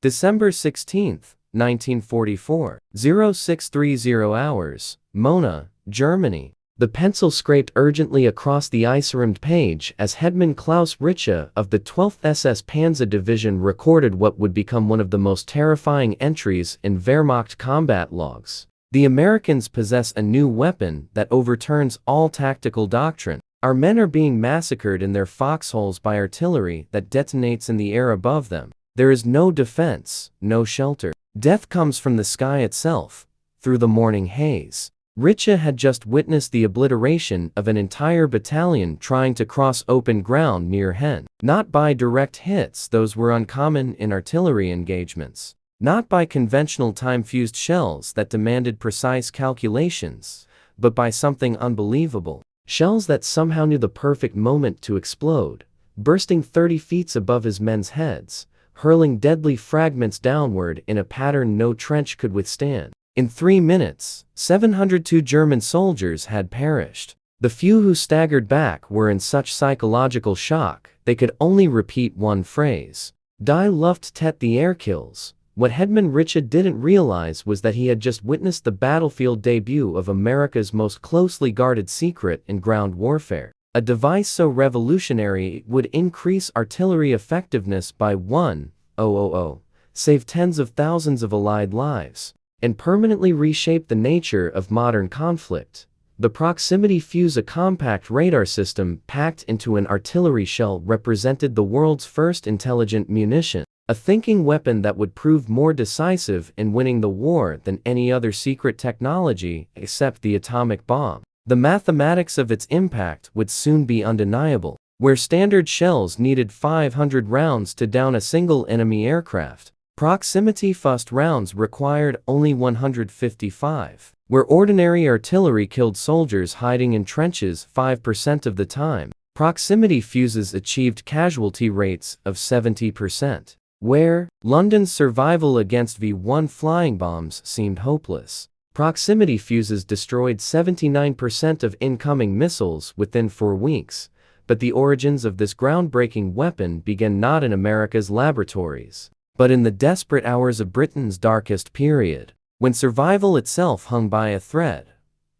December 16, 1944, 0630 hours, Mona, Germany. The pencil scraped urgently across the ice-rimmed page as Headman Klaus Riche of the 12th SS Panzer Division recorded what would become one of the most terrifying entries in Wehrmacht combat logs. The Americans possess a new weapon that overturns all tactical doctrine. Our men are being massacred in their foxholes by artillery that detonates in the air above them. There is no defense, no shelter. Death comes from the sky itself, through the morning haze. Riche had just witnessed the obliteration of an entire battalion trying to cross open ground near Hen. Not by direct hits, those were uncommon in artillery engagements. Not by conventional time-fused shells that demanded precise calculations, but by something unbelievable. Shells that somehow knew the perfect moment to explode, bursting 30 feet above his men's heads, hurling deadly fragments downward in a pattern no trench could withstand. In 3 minutes, 702 German soldiers had perished. The few who staggered back were in such psychological shock, they could only repeat one phrase. Die Luft tät the air kills. What Headman Riche didn't realize was that he had just witnessed the battlefield debut of America's most closely guarded secret in ground warfare. A device so revolutionary it would increase artillery effectiveness by 1,000, save tens of thousands of Allied lives, and permanently reshape the nature of modern conflict. The proximity fuse, a compact radar system packed into an artillery shell, represented the world's first intelligent munition, a thinking weapon that would prove more decisive in winning the war than any other secret technology except the atomic bomb. The mathematics of its impact would soon be undeniable. Where standard shells needed 500 rounds to down a single enemy aircraft, proximity-fused rounds required only 155. Where ordinary artillery killed soldiers hiding in trenches 5% of the time, proximity fuses achieved casualty rates of 70%. Where London's survival against V-1 flying bombs seemed hopeless, proximity fuses destroyed 79% of incoming missiles within 4 weeks. But the origins of this groundbreaking weapon began not in America's laboratories, but in the desperate hours of Britain's darkest period, when survival itself hung by a thread.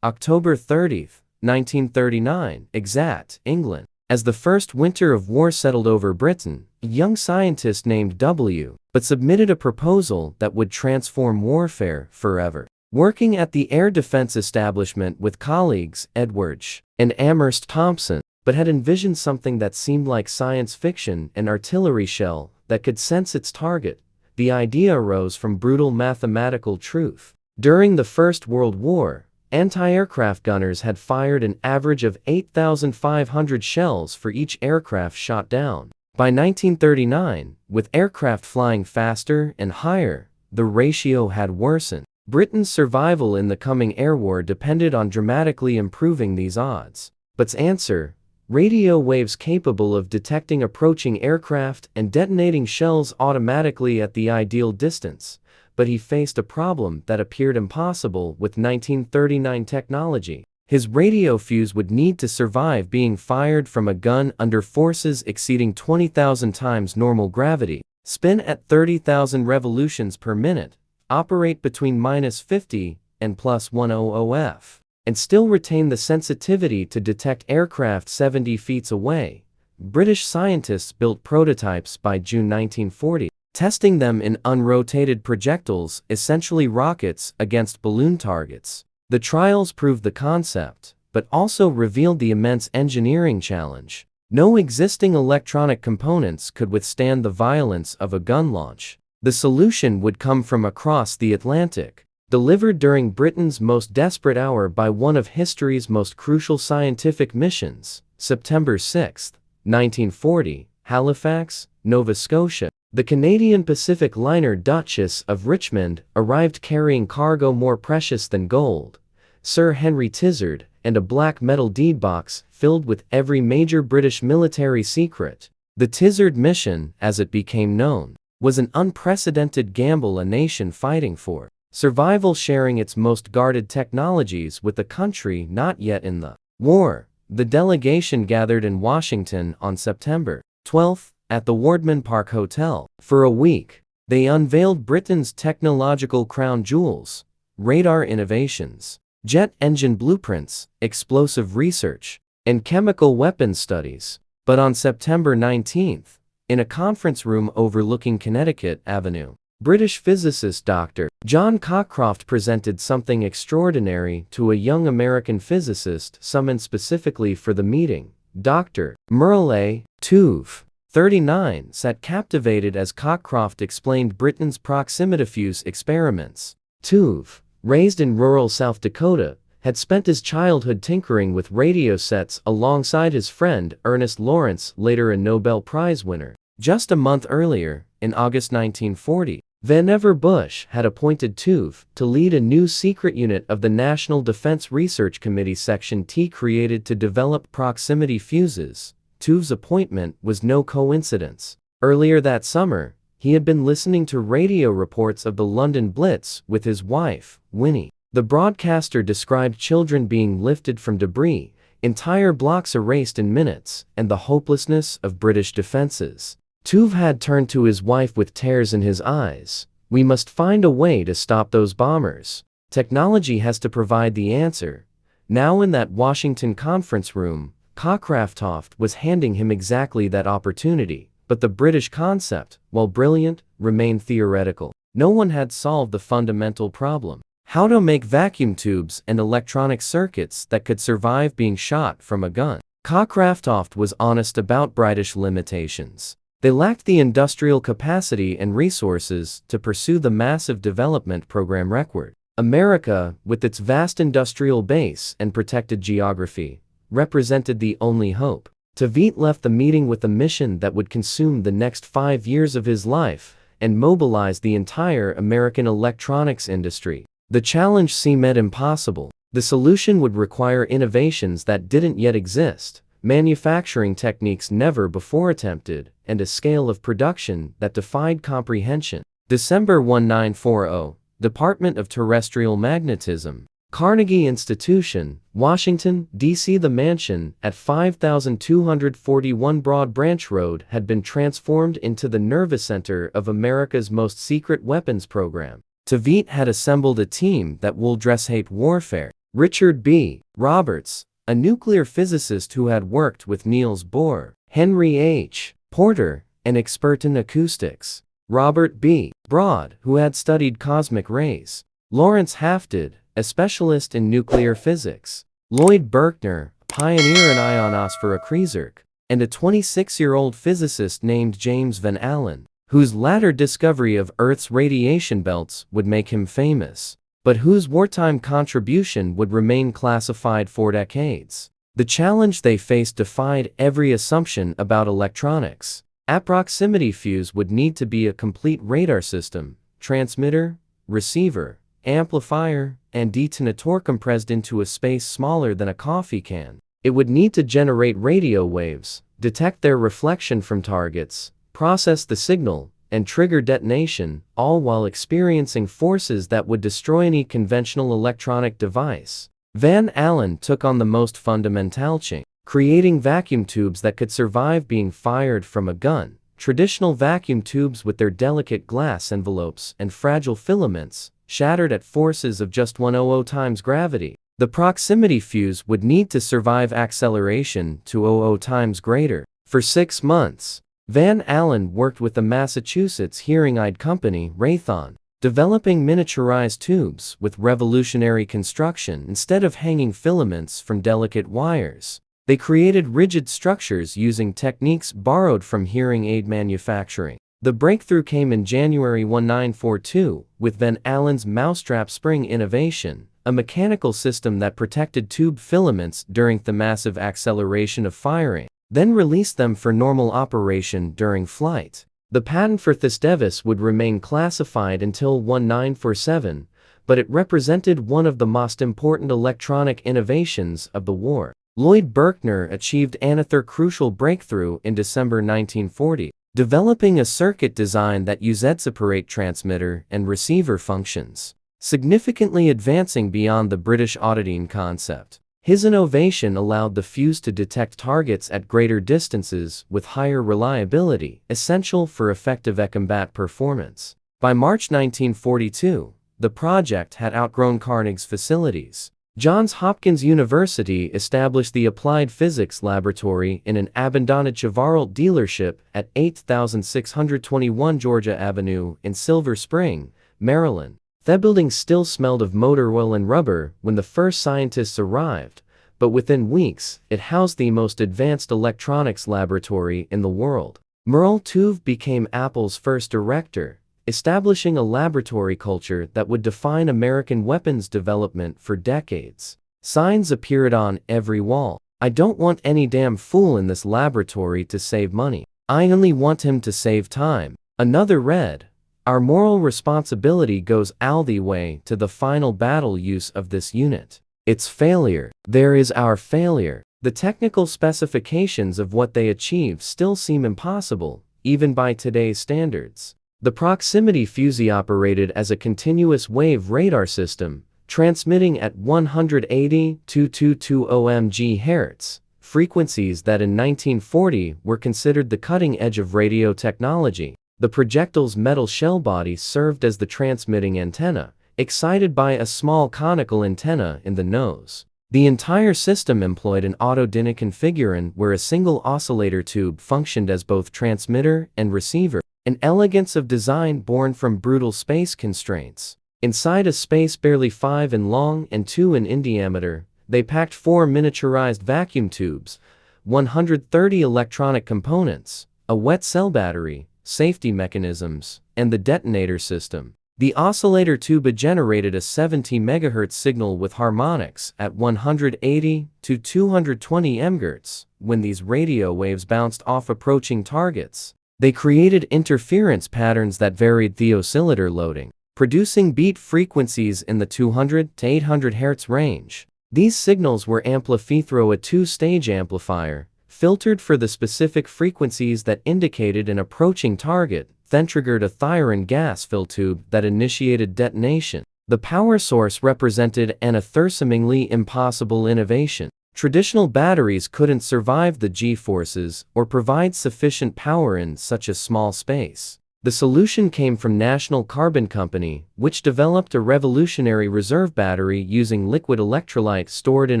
October 30, 1939, Exat, England. As the first winter of war settled over Britain, a young scientist named W. but submitted a proposal that would transform warfare forever. Working at the Air Defense Establishment with colleagues Edward Sh. and Amherst Thompson, but had envisioned something that seemed like science fiction, an artillery shell that could sense its target. The idea arose from brutal mathematical truth. During the First World War, anti-aircraft gunners had fired an average of 8,500 shells for each aircraft shot down. By 1939, with aircraft flying faster and higher, the ratio had worsened. Britain's survival in the coming air war depended on dramatically improving these odds. But's answer: radio waves capable of detecting approaching aircraft and detonating shells automatically at the ideal distance. But he faced a problem that appeared impossible with 1939 technology. His radio fuse would need to survive being fired from a gun under forces exceeding 20,000 times normal gravity, spin at 30,000 revolutions per minute, operate between -50 and +100 F, and still retain the sensitivity to detect aircraft 70 feet away. British scientists built prototypes by June 1940. Testing them in unrotated projectiles, essentially rockets, against balloon targets. The trials proved the concept, but also revealed the immense engineering challenge. No existing electronic components could withstand the violence of a gun launch. The solution would come from across the Atlantic, delivered during Britain's most desperate hour by one of history's most crucial scientific missions. September 6, 1940, Halifax, Nova Scotia. The Canadian Pacific liner Duchess of Richmond arrived carrying cargo more precious than gold, Sir Henry Tizard, and a black metal deed box filled with every major British military secret. The Tizard mission, as it became known, was an unprecedented gamble, a nation fighting for survival, sharing its most guarded technologies with a country not yet in the war. The delegation gathered in Washington on September 12, at the Wardman Park Hotel. For a week, They unveiled Britain's technological crown jewels, radar innovations, jet engine blueprints, explosive research, and chemical weapons studies. But on September 19th, in a conference room overlooking Connecticut Avenue, British physicist Dr. John Cockcroft presented something extraordinary to a young American physicist summoned specifically for the meeting. Dr. Merle Tuve, 39, sat captivated as Cockcroft explained Britain's proximity-fuse experiments. Tuve, raised in rural South Dakota, had spent his childhood tinkering with radio sets alongside his friend Ernest Lawrence, later a Nobel Prize winner. Just a month earlier, in August 1940, Vannevar Bush had appointed Tuve to lead a new secret unit of the National Defense Research Committee Section T created to develop proximity fuses. Tuve's appointment was no coincidence. Earlier that summer, he had been listening to radio reports of the London Blitz with his wife, Winnie. The broadcaster described children being lifted from debris, entire blocks erased in minutes, and the hopelessness of British defenses. Tuve had turned to his wife with tears in his eyes. "We must find a way to stop those bombers. Technology has to provide the answer." Now in that Washington conference room, Cockcroft was handing him exactly that opportunity. But the British concept, while brilliant, remained theoretical. No one had solved the fundamental problem: how to make vacuum tubes and electronic circuits that could survive being shot from a gun. Cockcroft was honest about British limitations. They lacked the industrial capacity and resources to pursue the massive development program required. America, with its vast industrial base and protected geography, represented the only hope. Tveit left the meeting with a mission that would consume the next 5 years of his life and mobilize the entire American electronics industry. The challenge seemed impossible. The solution would require innovations that didn't yet exist, manufacturing techniques never before attempted, and a scale of production that defied comprehension. December 1940, Department of Terrestrial Magnetism, Carnegie Institution, Washington, D.C. The mansion at 5241 Broad Branch Road had been transformed into the nervous center of America's most secret weapons program. Tveit had assembled a team that would address hate warfare. Richard B. Roberts, a nuclear physicist who had worked with Niels Bohr, Henry H. Porter, an expert in acoustics, Robert B. Broad, who had studied cosmic rays, Lawrence Hafted, a specialist in nuclear physics, Lloyd Berkner, pioneer in ionospheric research, and a 26-year-old physicist named James Van Allen, whose latter discovery of Earth's radiation belts would make him famous, but whose wartime contribution would remain classified for decades. The challenge they faced defied every assumption about electronics. A proximity fuse would need to be a complete radar system, transmitter, receiver, amplifier, and detonator compressed into a space smaller than a coffee can. It would need to generate radio waves, detect their reflection from targets, process the signal, and trigger detonation, all while experiencing forces that would destroy any conventional electronic device. Van Allen took on the most fundamental challenge, creating vacuum tubes that could survive being fired from a gun. Traditional vacuum tubes with their delicate glass envelopes and fragile filaments shattered at forces of just 100 times gravity. The proximity fuse would need to survive acceleration to 00 times greater. For 6 months, Van Allen worked with the Massachusetts hearing aid company Raytheon, developing miniaturized tubes with revolutionary construction. Instead of hanging filaments from delicate wires, they created rigid structures using techniques borrowed from hearing aid manufacturing. The breakthrough came in January 1942 with Van Allen's mousetrap spring innovation, a mechanical system that protected tube filaments during the massive acceleration of firing, then released them for normal operation during flight. The patent for this device would remain classified until 1947, but it represented one of the most important electronic innovations of the war. Lloyd Berkner achieved another crucial breakthrough in December 1940, developing a circuit design that used separate transmitter and receiver functions, significantly advancing beyond the British auditing concept. His innovation allowed the fuse to detect targets at greater distances with higher reliability, essential for effective combat performance. By March 1942, the project had outgrown Carnegie's facilities. Johns Hopkins University established the Applied Physics Laboratory in an abandoned Chevrolet dealership at 8621 Georgia Avenue in Silver Spring, Maryland. The building still smelled of motor oil and rubber when the first scientists arrived, but within weeks, it housed the most advanced electronics laboratory in the world. Merle Tuve became Apple's first director, establishing a laboratory culture that would define American weapons development for decades. Signs appeared on every wall. "I don't want any damn fool in this laboratory to save money. I only want him to save time." Another read, "Our moral responsibility goes all the way to the final battle use of this unit. Its failure. There is our failure." The technical specifications of what they achieved still seem impossible, even by today's standards. The proximity fusee operated as a continuous wave radar system, transmitting at 180-222 MHz, frequencies that in 1940 were considered the cutting edge of radio technology. The projectile's metal shell body served as the transmitting antenna, excited by a small conical antenna in the nose. The entire system employed an autodyna configuration where a single oscillator tube functioned as both transmitter and receiver. An elegance of design born from brutal space constraints. Inside a space barely 5 in long and 2 in diameter, they packed 4 miniaturized vacuum tubes, 130 electronic components, a wet cell battery, safety mechanisms, and the detonator system. The oscillator tube generated a 70 MHz signal with harmonics at 180-220 MHz. When these radio waves bounced off approaching targets, they created interference patterns that varied the oscillator loading, producing beat frequencies in the 200 to 800 Hz range. These signals were amplified through a 2-stage amplifier, filtered for the specific frequencies that indicated an approaching target, then triggered a thiron gas fill tube that initiated detonation. The power source represented an earth-shattering impossible innovation. Traditional batteries couldn't survive the G-forces or provide sufficient power in such a small space. The solution came from National Carbon Company, which developed a revolutionary reserve battery using liquid electrolyte stored in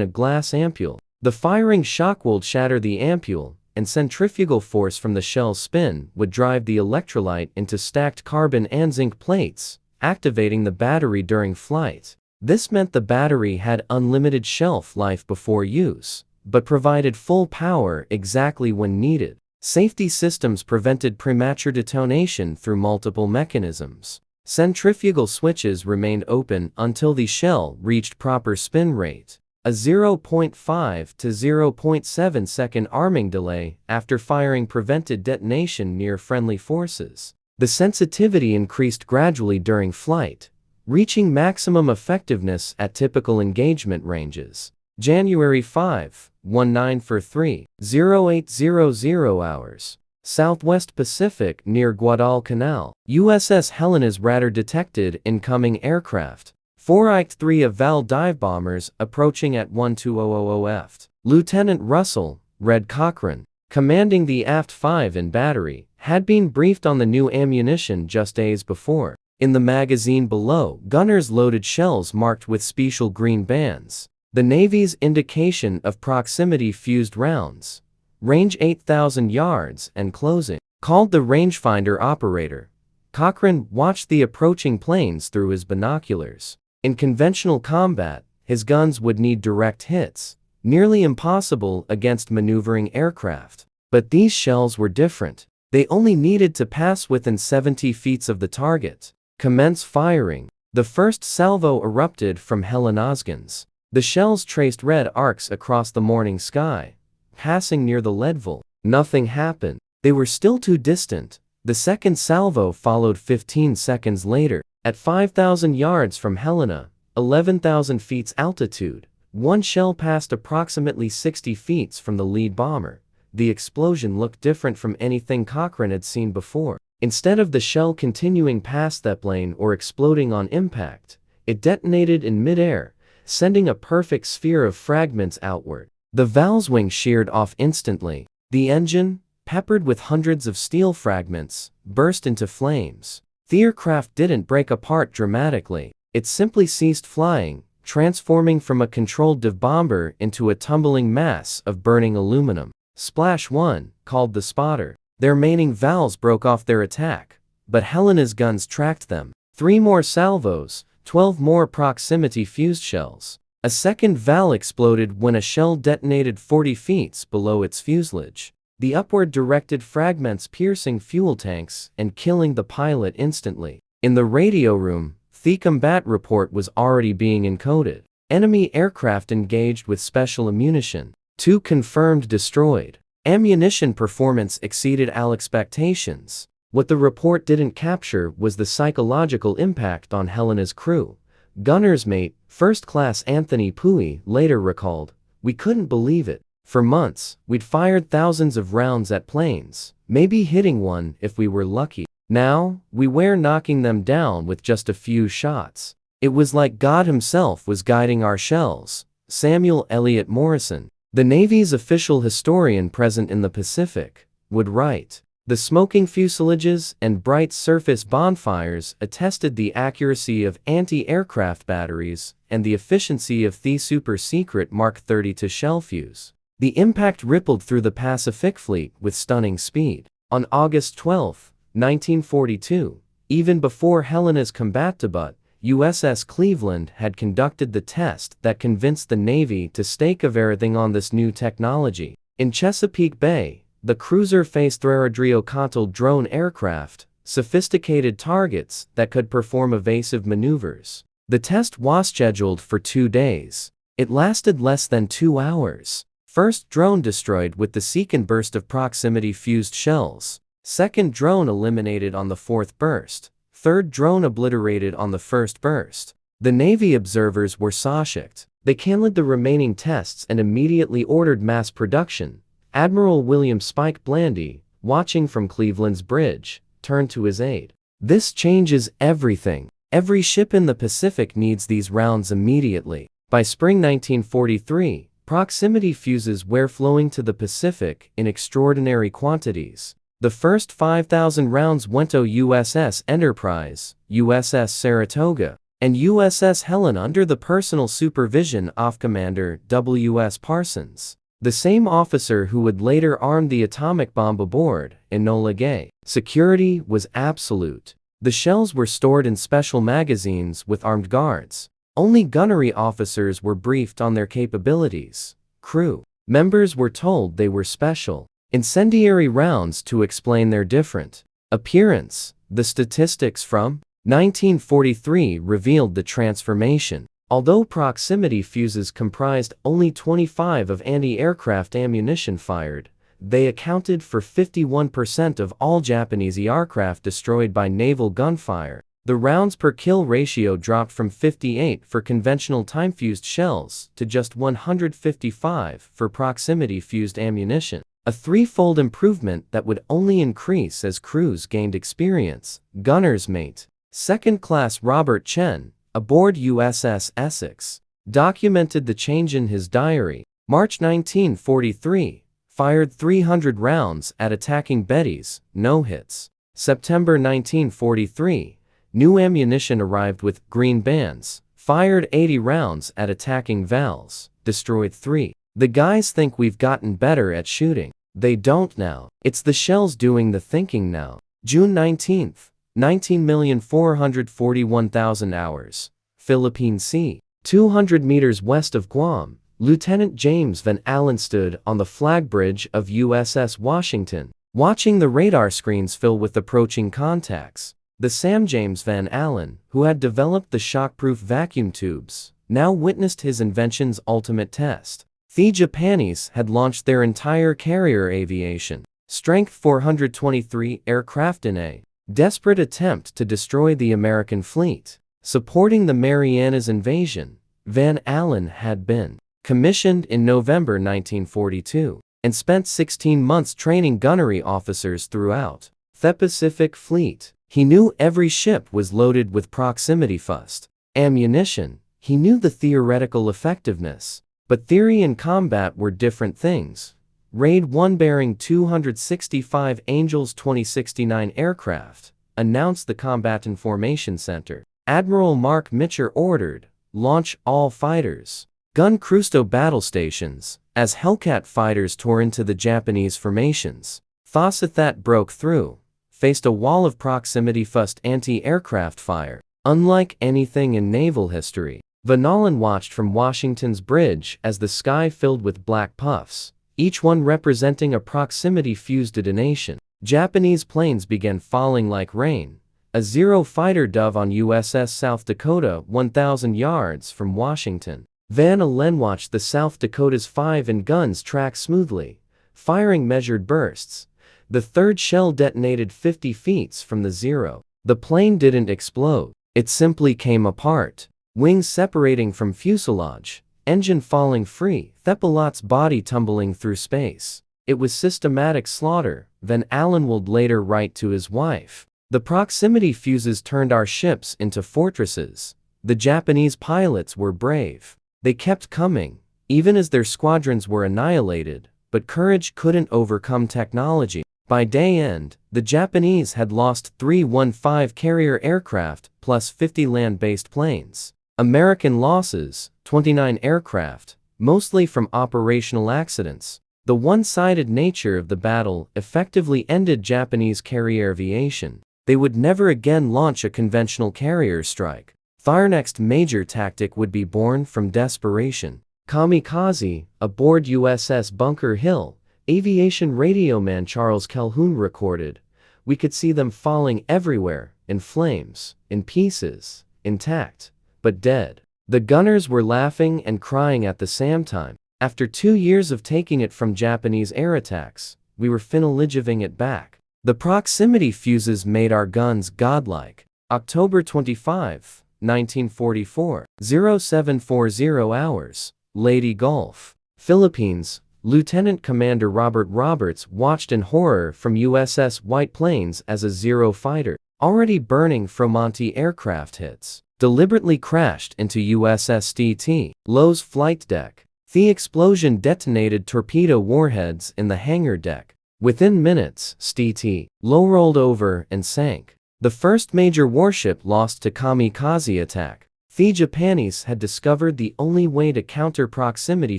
a glass ampule. The firing shock would shatter the ampule, and centrifugal force from the shell's spin would drive the electrolyte into stacked carbon and zinc plates, activating the battery during flight. This meant the battery had unlimited shelf life before use, but provided full power exactly when needed. Safety systems prevented premature detonation through multiple mechanisms. Centrifugal switches remained open until the shell reached proper spin rate. A 0.5 to 0.7 second arming delay after firing prevented detonation near friendly forces. The sensitivity increased gradually during flight, reaching maximum effectiveness at typical engagement ranges. January 5, 1943, 0800 hours. Southwest Pacific near Guadalcanal. USS Helena's radar detected incoming aircraft. 4-3 of Val dive bombers approaching at 1200 aft. Lieutenant Russell, Red Cochran, commanding the aft 5 in battery, had been briefed on the new ammunition just days before. In the magazine below, gunners loaded shells marked with special green bands. The Navy's indication of proximity fused rounds. Range 8,000 yards and closing. Called the rangefinder operator, Cochran watched the approaching planes through his binoculars. In conventional combat, his guns would need direct hits, nearly impossible against maneuvering aircraft. But these shells were different. They only needed to pass within 70 feet of the target. Commence firing. The first salvo erupted from Helena's guns. The shells traced red arcs across the morning sky, passing near the Leadville. Nothing happened. They were still too distant. The second salvo followed 15 seconds later. At 5,000 yards from Helena, 11,000 feet altitude, one shell passed approximately 60 feet from the lead bomber. The explosion looked different from anything Cochran had seen before. Instead of the shell continuing past that plane or exploding on impact, it detonated in midair, sending a perfect sphere of fragments outward. The valve's wing sheared off instantly. The engine, peppered with hundreds of steel fragments, burst into flames. The aircraft didn't break apart dramatically. It simply ceased flying, transforming from a controlled dive bomber into a tumbling mass of burning aluminum. Splash 1, called the spotter. Their mating valves broke off their attack, but Helena's guns tracked them. 3 more salvos, 12 more proximity-fused shells. A second valve exploded when a shell detonated 40 feet below its fuselage. The upward-directed fragments piercing fuel tanks and killing the pilot instantly. In the radio room, the combat report was already being encoded. Enemy aircraft engaged with special ammunition. 2 confirmed destroyed. Ammunition performance exceeded all expectations. What the report didn't capture was the psychological impact on Helena's crew. Gunner's mate, First Class Anthony Pui, later recalled, "We couldn't believe it. For months, we'd fired thousands of rounds at planes, maybe hitting one if we were lucky. Now, we were knocking them down with just a few shots. It was like God himself was guiding our shells." Samuel Eliot Morrison, the Navy's official historian present in the Pacific, would write, "The smoking fuselages and bright surface bonfires attested the accuracy of anti-aircraft batteries and the efficiency of the super-secret Mark 32 shell fuse. The impact rippled through the Pacific Fleet with stunning speed." On August 12, 1942, even before Helena's combat debut, USS Cleveland had conducted the test that convinced the Navy to stake everything on this new technology. In Chesapeake Bay, the cruiser faced radiocontrolled drone aircraft, sophisticated targets that could perform evasive maneuvers. The test was scheduled for 2 days. It lasted less than 2 hours. First drone destroyed with the second burst of proximity-fused shells. Second drone eliminated on the 4th burst. Third drone obliterated on the 1st burst. The Navy observers were shocked. They canceled the remaining tests and immediately ordered mass production. Admiral William Spike Blandy, watching from Cleveland's bridge, turned to his aide. "This changes everything. Every ship in the Pacific needs these rounds immediately." By spring 1943, proximity fuses were flowing to the Pacific in extraordinary quantities. The first 5,000 rounds went to USS Enterprise, USS Saratoga, and USS Helen under the personal supervision of Commander W.S. Parsons, the same officer who would later arm the atomic bomb aboard Enola Gay. Security was absolute. The shells were stored in special magazines with armed guards. Only gunnery officers were briefed on their capabilities. Crew members were told they were special incendiary rounds to explain their different appearance. The statistics from 1943 revealed the transformation. Although proximity fuses comprised only 25% of anti-aircraft ammunition fired, they accounted for 51% of all Japanese aircraft destroyed by naval gunfire. The rounds per kill ratio dropped from 58 for conventional time-fused shells to just 155 for proximity-fused ammunition. A threefold improvement that would only increase as crews gained experience. Gunner's mate, Second Class Robert Chen, aboard USS Essex, documented the change in his diary. March 1943, fired 300 rounds at attacking Beatties, no hits. September 1943, new ammunition arrived with green bands, fired 80 rounds at attacking Vals, destroyed 3. The guys think we've gotten better at shooting. They don't now. It's the shells doing the thinking now. June 19, 19,441,000 hours. Philippine Sea. 200 meters west of Guam, Lieutenant James Van Allen stood on the flag bridge of USS Washington, watching the radar screens fill with approaching contacts. The Sam James Van Allen, who had developed the shockproof vacuum tubes, now witnessed his invention's ultimate test. The Japanese had launched their entire carrier aviation strength 423 aircraft in a desperate attempt to destroy the American fleet. Supporting the Marianas invasion, Van Allen had been commissioned in November 1942 and spent 16 months training gunnery officers throughout the Pacific Fleet. He knew every ship was loaded with proximity-fused ammunition. He knew the theoretical effectiveness. But theory and combat were different things. Raid 1 bearing 265 Angels 2069 aircraft, announced the Combat Information Center. Admiral Mark Mitcher ordered, "Launch all fighters." Gun Crusto battle stations, as Hellcat fighters tore into the Japanese formations. Thosathat broke through, faced a wall of proximity-fused anti-aircraft fire, unlike anything in naval history. Van Allen watched from Washington's bridge as the sky filled with black puffs, each one representing a proximity-fused detonation. Japanese planes began falling like rain. A Zero fighter dove on USS South Dakota 1,000 yards from Washington. Van Allen watched the South Dakota's 5-inch guns track smoothly, firing measured bursts. The third shell detonated 50 feet from the Zero. The plane didn't explode. It simply came apart. Wings separating from fuselage, engine falling free, the pilot's body tumbling through space. It was systematic slaughter, Van Allen would later write to his wife. The proximity fuses turned our ships into fortresses. The Japanese pilots were brave. They kept coming, even as their squadrons were annihilated, but courage couldn't overcome technology. By day end, the Japanese had lost 315 carrier aircraft plus 50 land-based planes. American losses, 29 aircraft, mostly from operational accidents. The one-sided nature of the battle effectively ended Japanese carrier aviation. They would never again launch a conventional carrier strike. Their next major tactic would be born from desperation. Kamikaze, aboard USS Bunker Hill, aviation radioman Charles Calhoun recorded, "We could see them falling everywhere, in flames, in pieces, intact, but dead." The gunners were laughing and crying at the same time. After 2 years of taking it from Japanese air attacks, we were finally giving it back. The proximity fuses made our guns godlike. October 25, 1944, 0740 hours, Leyte Gulf, Philippines. Lieutenant Commander Robert Roberts watched in horror from USS White Plains as a Zero fighter, already burning from anti-aircraft hits, deliberately crashed into USS St. Lowe's flight deck. The explosion detonated torpedo warheads in the hangar deck. Within minutes, St. Lowe rolled over and sank. The first major warship lost to kamikaze attack. The Japanese had discovered the only way to counter proximity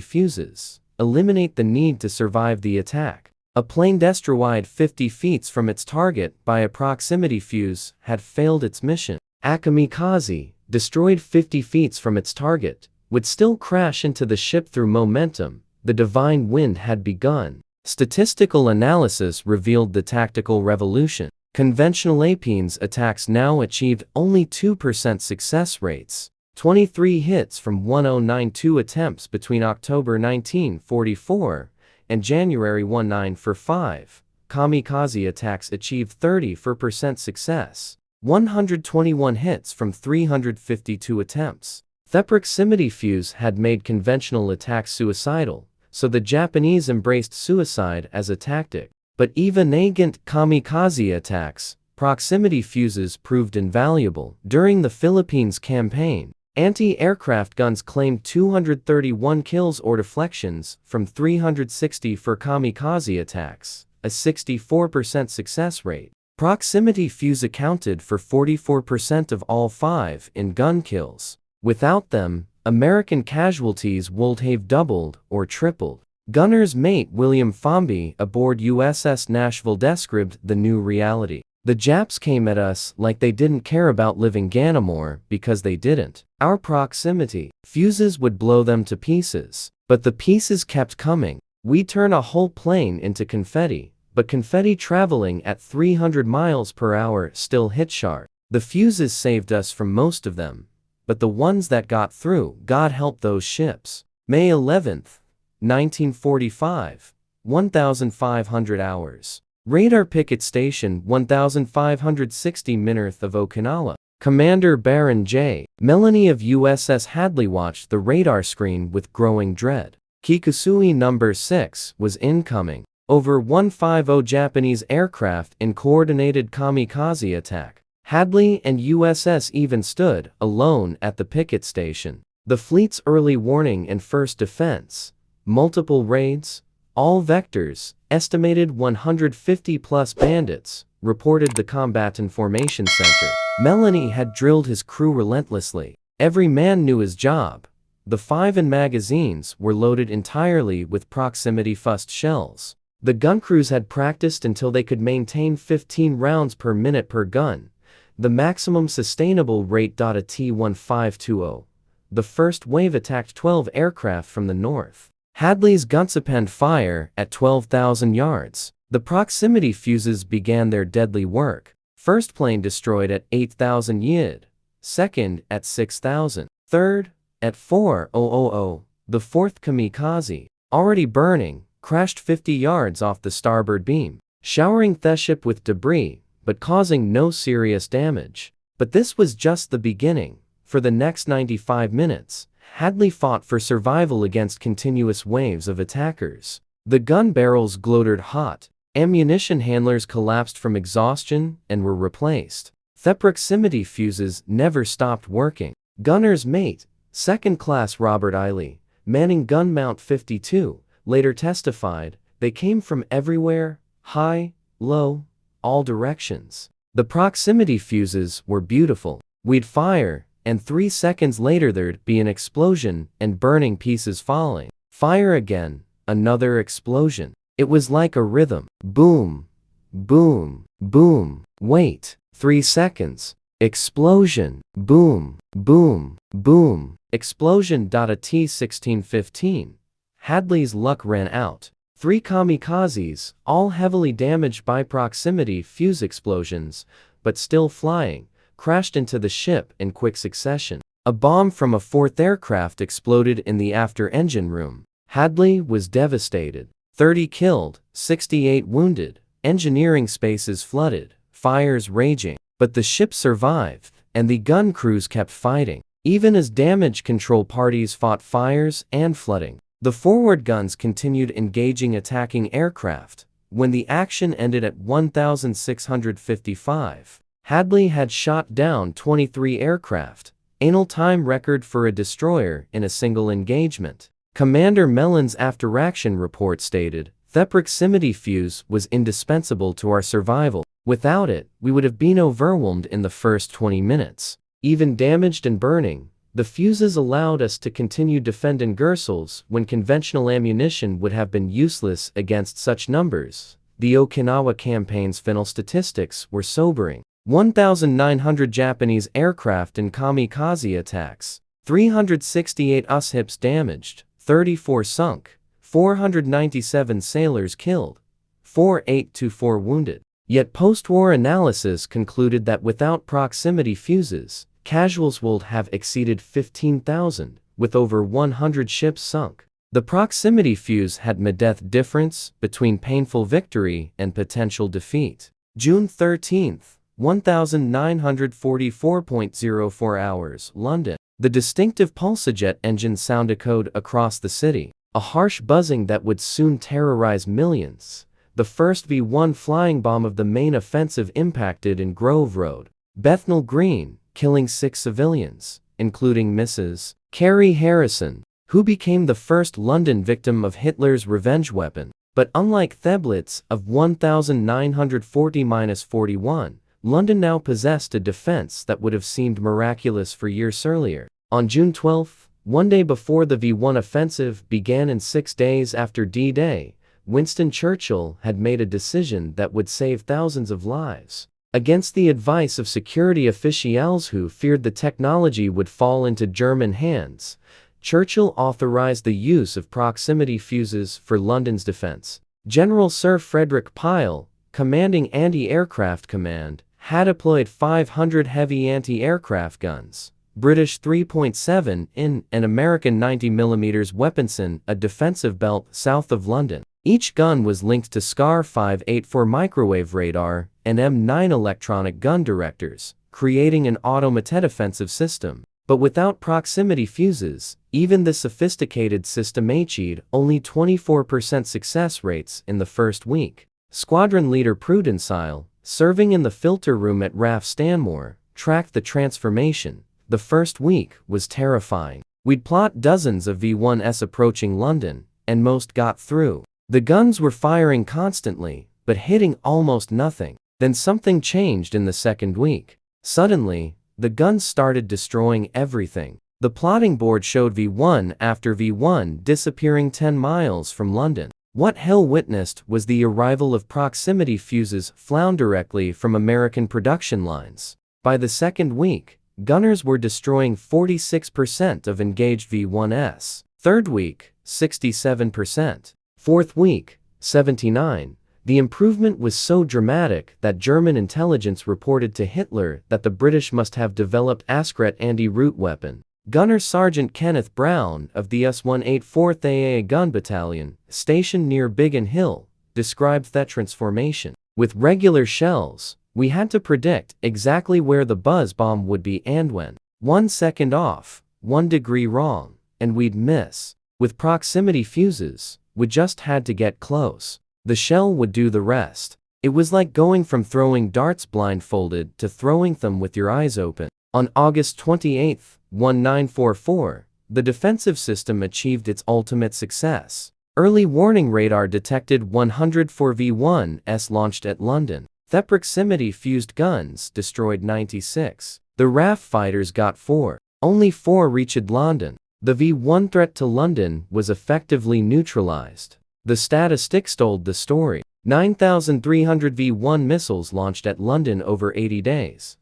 fuses: eliminate the need to survive the attack. A plane destroyed 50 feet from its target by a proximity fuse had failed its mission. A kamikaze, destroyed 50 feet from its target, would still crash into the ship through momentum. The divine wind had begun. Statistical analysis revealed the tactical revolution. Conventional Apines attacks now achieved only 2% success rates. 23 hits from 1092 attempts between October 1944 and January 1945. Kamikaze attacks achieved 30% success. 121 hits from 352 attempts. The proximity fuse had made conventional attacks suicidal, so the Japanese embraced suicide as a tactic. But even against kamikaze attacks, proximity fuses proved invaluable. During the Philippines campaign, anti-aircraft guns claimed 231 kills or deflections from 360 for kamikaze attacks, a 64% success rate. Proximity fuse accounted for 44% of all 5-in gun kills. Without them, American casualties would have doubled or tripled. Gunner's mate William Fomby aboard USS Nashville described the new reality. "The Japs came at us like they didn't care about living Ganamore because they didn't. Our proximity fuses would blow them to pieces. But the pieces kept coming. We'd turn a whole plane into confetti, but confetti traveling at 300 miles per hour still hit sharp. The fuses saved us from most of them, but the ones that got through, God help those ships." May 11th, 1945, 1,500 hours. Radar picket station 1,560 north of Okinawa. Commander Baron J. Melanie of USS Hadley watched the radar screen with growing dread. Kikusui No. 6 was incoming. Over 150 Japanese aircraft in coordinated kamikaze attack. Hadley and USS even stood alone at the picket station. The fleet's early warning and first defense. Multiple raids, All vectors, estimated 150+ bandits, reported the combatant formation center. Melanie had drilled his crew relentlessly. Every man knew his job. The 5 magazines were loaded entirely with proximity-fused shells. The gun crews had practiced until they could maintain 15 rounds per minute per gun, the maximum sustainable rate. A T-1520. The first wave attacked 12 aircraft from the north. Hadley's guns opened fire at 12,000 yards. The proximity fuses began their deadly work. First plane destroyed at 8,000 yard. Second at 6,000. Third at 4,000. The fourth kamikaze, already burning, crashed 50 yards off the starboard beam, showering the ship with debris, but causing no serious damage. But this was just the beginning. For the next 95 minutes, Hadley fought for survival against continuous waves of attackers. The gun barrels glowed hot, ammunition handlers collapsed from exhaustion and were replaced. The proximity fuses never stopped working. Gunner's mate, 2nd Class Robert Eiley, manning gun mount 52, later testified, "They came from everywhere, high, low, all directions. The proximity fuses were beautiful. We'd fire, and 3 seconds later there'd be an explosion and burning pieces falling. Fire again, another explosion. It was like a rhythm. Boom, boom, boom. Wait, 3 seconds. Explosion. Boom, boom, boom. Explosion. A T-1615. Hadley's luck ran out. 3 kamikazes, all heavily damaged by proximity fuse explosions, but still flying, crashed into the ship in quick succession. A bomb from a 4th aircraft exploded in the after engine room. Hadley was devastated. 30 killed, 68 wounded, engineering spaces flooded, fires raging. But the ship survived, and the gun crews kept fighting. Even as damage control parties fought fires and flooding, the forward guns continued engaging attacking aircraft. When the action ended at 1,655, Hadley had shot down 23 aircraft, an all-time record for a destroyer in a single engagement. Commander Mellon's after-action report stated, "The proximity fuse was indispensable to our survival. Without it, we would have been overwhelmed in the first 20 minutes. Even damaged and burning, the fuses allowed us to continue defending Gersels when conventional ammunition would have been useless against such numbers." The Okinawa campaign's final statistics were sobering. 1,900 Japanese aircraft in kamikaze attacks, 368 US-hips damaged, 34 sunk, 497 sailors killed, 4,824 wounded. Yet post-war analysis concluded that without proximity fuses, casualties would have exceeded 15,000, with over 100 ships sunk. The proximity fuse had made death difference between painful victory and potential defeat. June 13, 1944.04 hours, London. The distinctive pulsajet engine sound echoed across the city, a harsh buzzing that would soon terrorize millions. The first V-1 flying bomb of the main offensive impacted in Grove Road, Bethnal Green, killing 6 civilians, including Mrs. Carrie Harrison, who became the first London victim of Hitler's revenge weapon. But unlike Theblitz of 1940-41, London now possessed a defense that would have seemed miraculous for years earlier. On June 12, one day before the V-1 offensive began and 6 days after D-Day, Winston Churchill had made a decision that would save thousands of lives. Against the advice of security officials who feared the technology would fall into German hands, Churchill authorized the use of proximity fuses for London's defense. General Sir Frederick Pyle, commanding Anti-Aircraft Command, had deployed 500 heavy anti-aircraft guns, British 3.7 in and American 90mm weapons in a defensive belt south of London. Each gun was linked to SCAR 584 microwave radar and M9 electronic gun directors, creating an automated offensive system. But without proximity fuses, even the sophisticated system achieved only 24% success rates in the first week. Squadron leader Prudenstyle, serving in the filter room at RAF Stanmore, tracked the transformation. The first week was terrifying. We'd plot dozens of V-1s approaching London, and most got through. The guns were firing constantly, but hitting almost nothing. Then something changed in the second week. Suddenly, the guns started destroying everything. The plotting board showed V1 after V1 disappearing 10 miles from London. What Hill witnessed was the arrival of proximity fuses flown directly from American production lines. By the second week, gunners were destroying 46% of engaged V1s. Third week, 67%. Fourth week, 79%. The improvement was so dramatic that German intelligence reported to Hitler that the British must have developed Askret anti-root weapon. Gunner Sergeant Kenneth Brown of the US-184th AA Gun Battalion, stationed near Biggin Hill, described that transformation. With regular shells, we had to predict exactly where the buzz bomb would be and when. 1 second off, 1 degree wrong, and we'd miss. With proximity fuses, we just had to get close. The shell would do the rest. It was like going from throwing darts blindfolded to throwing them with your eyes open. On August 28, 1944, the defensive system achieved its ultimate success. Early warning radar detected 104 V1s launched at London. The proximity-fused guns destroyed 96. The RAF fighters got 4. Only 4 reached London. The V1 threat to London was effectively neutralized. The statistics told the story. 9,300 V1 missiles launched at London over 80 days.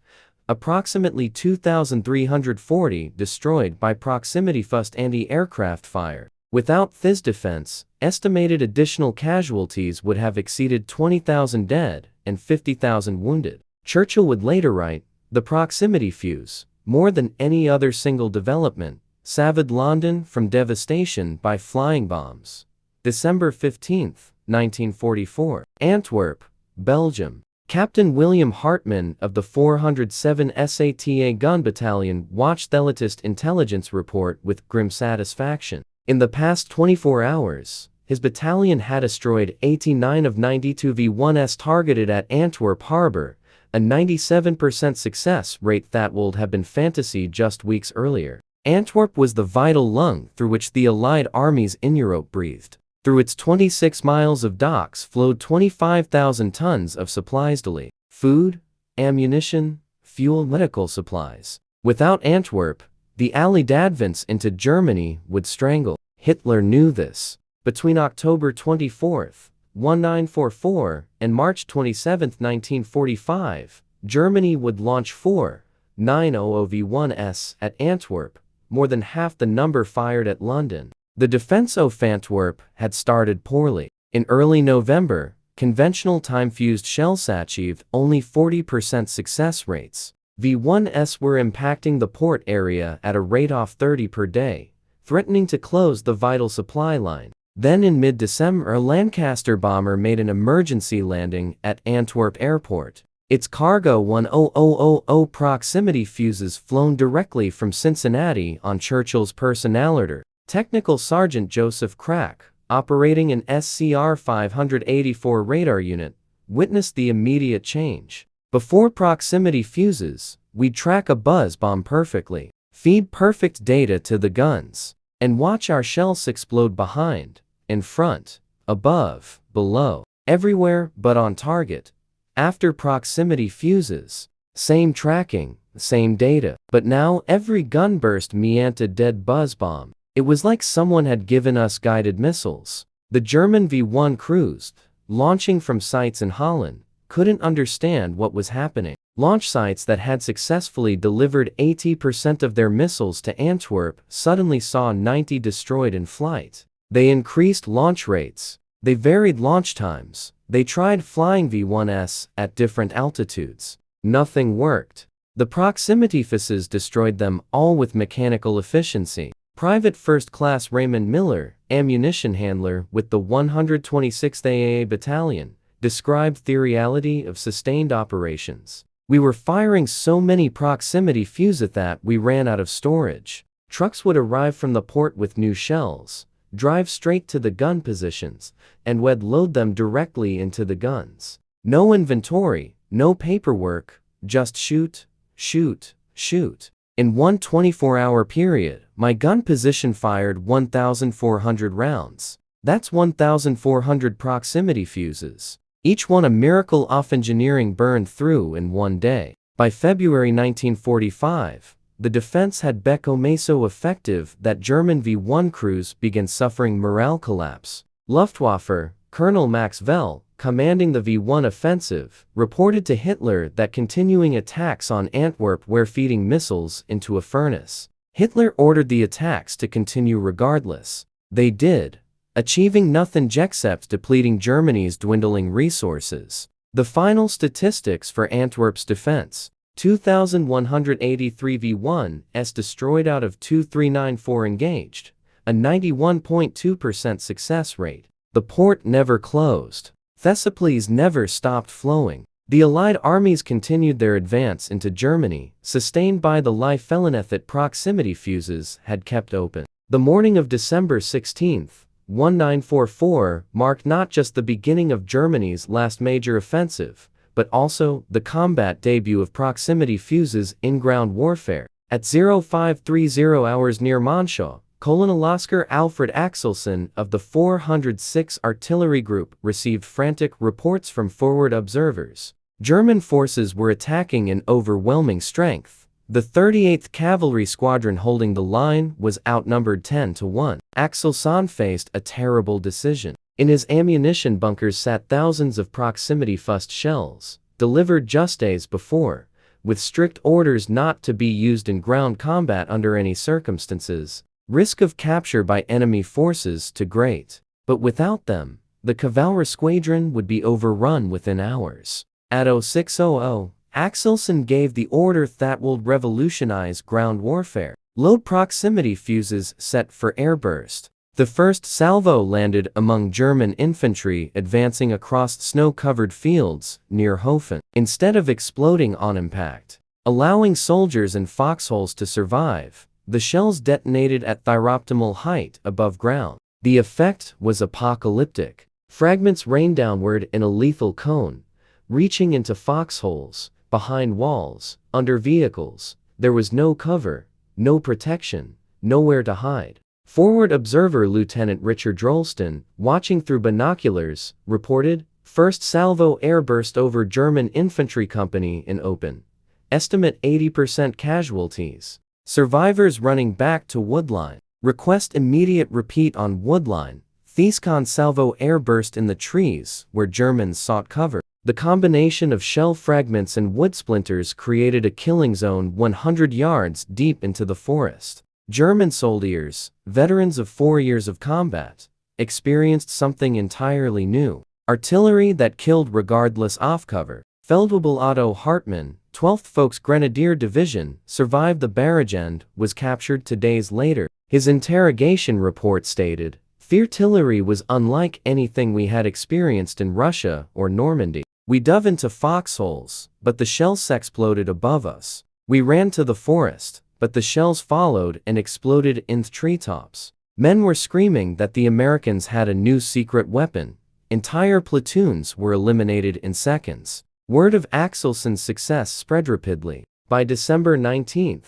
Approximately 2,340 destroyed by proximity-fused anti-aircraft fire. Without this defense, estimated additional casualties would have exceeded 20,000 dead and 50,000 wounded. Churchill would later write, "The proximity fuse, more than any other single development, saved London from devastation by flying bombs." December 15, 1944. Antwerp, Belgium. Captain William Hartmann of the 407 SATA Gun Battalion watched the latest intelligence report with grim satisfaction. In the past 24 hours, his battalion had destroyed 89 of 92 V1s targeted at Antwerp Harbor, a 97% success rate that would have been fantasy just weeks earlier. Antwerp was the vital lung through which the Allied armies in Europe breathed. Through its 26 miles of docks flowed 25,000 tons of supplies daily: food, ammunition, fuel, medical supplies. Without Antwerp, the Allied advance into Germany would strangle. Hitler knew this. Between October 24, 1944 and March 27, 1945, Germany would launch 4 900 V1s at Antwerp, more than half the number fired at London. The defense of Antwerp had started poorly. In early November, conventional time-fused shells achieved only 40% success rates. V1s were impacting the port area at a rate of 30 per day, threatening to close the vital supply line. Then in mid-December, a Lancaster bomber made an emergency landing at Antwerp Airport. Its cargo 10000 proximity fuses flown directly from Cincinnati on Churchill's personaliter. Technical Sergeant Joseph Crack, operating an SCR 584 radar unit, witnessed the immediate change. Before proximity fuses, we'd track a buzz bomb perfectly, feed perfect data to the guns, and watch our shells explode behind, in front, above, below, everywhere but on target. After proximity fuses, same tracking, same data, but now every gun burst meant a dead buzz bomb. It was like someone had given us guided missiles. The German V1 cruised, launching from sites in Holland, couldn't understand what was happening. Launch sites that had successfully delivered 80% of their missiles to Antwerp suddenly saw 90 destroyed in flight. They increased launch rates. They varied launch times. They tried flying V1s at different altitudes. Nothing worked. The proximity fuses destroyed them all with mechanical efficiency. Private First Class Raymond Miller, ammunition handler with the 126th AA Battalion, described the reality of sustained operations. "We were firing so many proximity fuses that we ran out of storage. Trucks would arrive from the port with new shells, drive straight to the gun positions, and we'd load them directly into the guns. No inventory, no paperwork, just shoot, shoot, shoot. In one 24-hour period, my gun position fired 1,400 rounds. That's 1,400 proximity fuses. Each one a miracle of engineering burned through in one day. By February 1945, the defense had become so effective that German V-1 crews began suffering morale collapse. Luftwaffe Colonel Max Vell, commanding the V-1 offensive, reported to Hitler that continuing attacks on Antwerp were feeding missiles into a furnace. Hitler ordered the attacks to continue regardless. They did, achieving nothing except depleting Germany's dwindling resources. The final statistics for Antwerp's defense: 2,183 V-1s destroyed out of 2,394 engaged, a 91.2% success rate. The port never closed. Thessaloniki never stopped flowing. The Allied armies continued their advance into Germany, sustained by the life-feloneth proximity fuses had kept open. The morning of December 16, 1944, marked not just the beginning of Germany's last major offensive, but also the combat debut of proximity fuses in ground warfare. At 0530 hours near Monschau, Colonel Oscar Alfred Axelson of the 406 Artillery Group received frantic reports from forward observers. German forces were attacking in overwhelming strength. The 38th Cavalry Squadron holding the line was outnumbered 10-1. Axelson faced a terrible decision. In his ammunition bunkers sat thousands of proximity-fused shells, delivered just days before, with strict orders not to be used in ground combat under any circumstances. Risk of capture by enemy forces too great. But without them, the Cavalry Squadron would be overrun within hours. At 0600, Axelson gave the order that would revolutionize ground warfare. Load proximity fuses set for airburst. The first salvo landed among German infantry advancing across snow-covered fields near Hofen. Instead of exploding on impact, allowing soldiers in foxholes to survive, the shells detonated at their height above ground. The effect was apocalyptic. Fragments rained downward in a lethal cone, reaching into foxholes, behind walls, under vehicles. There was no cover, no protection, nowhere to hide. Forward observer Lieutenant Richard Drollston, watching through binoculars, reported, "First salvo airburst over German infantry company in open. Estimate 80% casualties. Survivors running back to Woodline. Request immediate repeat on Woodline. Thescon salvo airburst in the trees where Germans sought cover." The combination of shell fragments and wood splinters created a killing zone 100 yards deep into the forest. German soldiers, veterans of 4 years of combat, experienced something entirely new. Artillery that killed regardless of cover. Feldwebel Otto Hartmann, 12th Volksgrenadier Division, survived the barrage and was captured 2 days later. His interrogation report stated, "The artillery was unlike anything we had experienced in Russia or Normandy. We dove into foxholes, but the shells exploded above us. We ran to the forest, but the shells followed and exploded in the treetops. Men were screaming that the Americans had a new secret weapon. Entire platoons were eliminated in seconds." Word of Axelson's success spread rapidly. By December 19,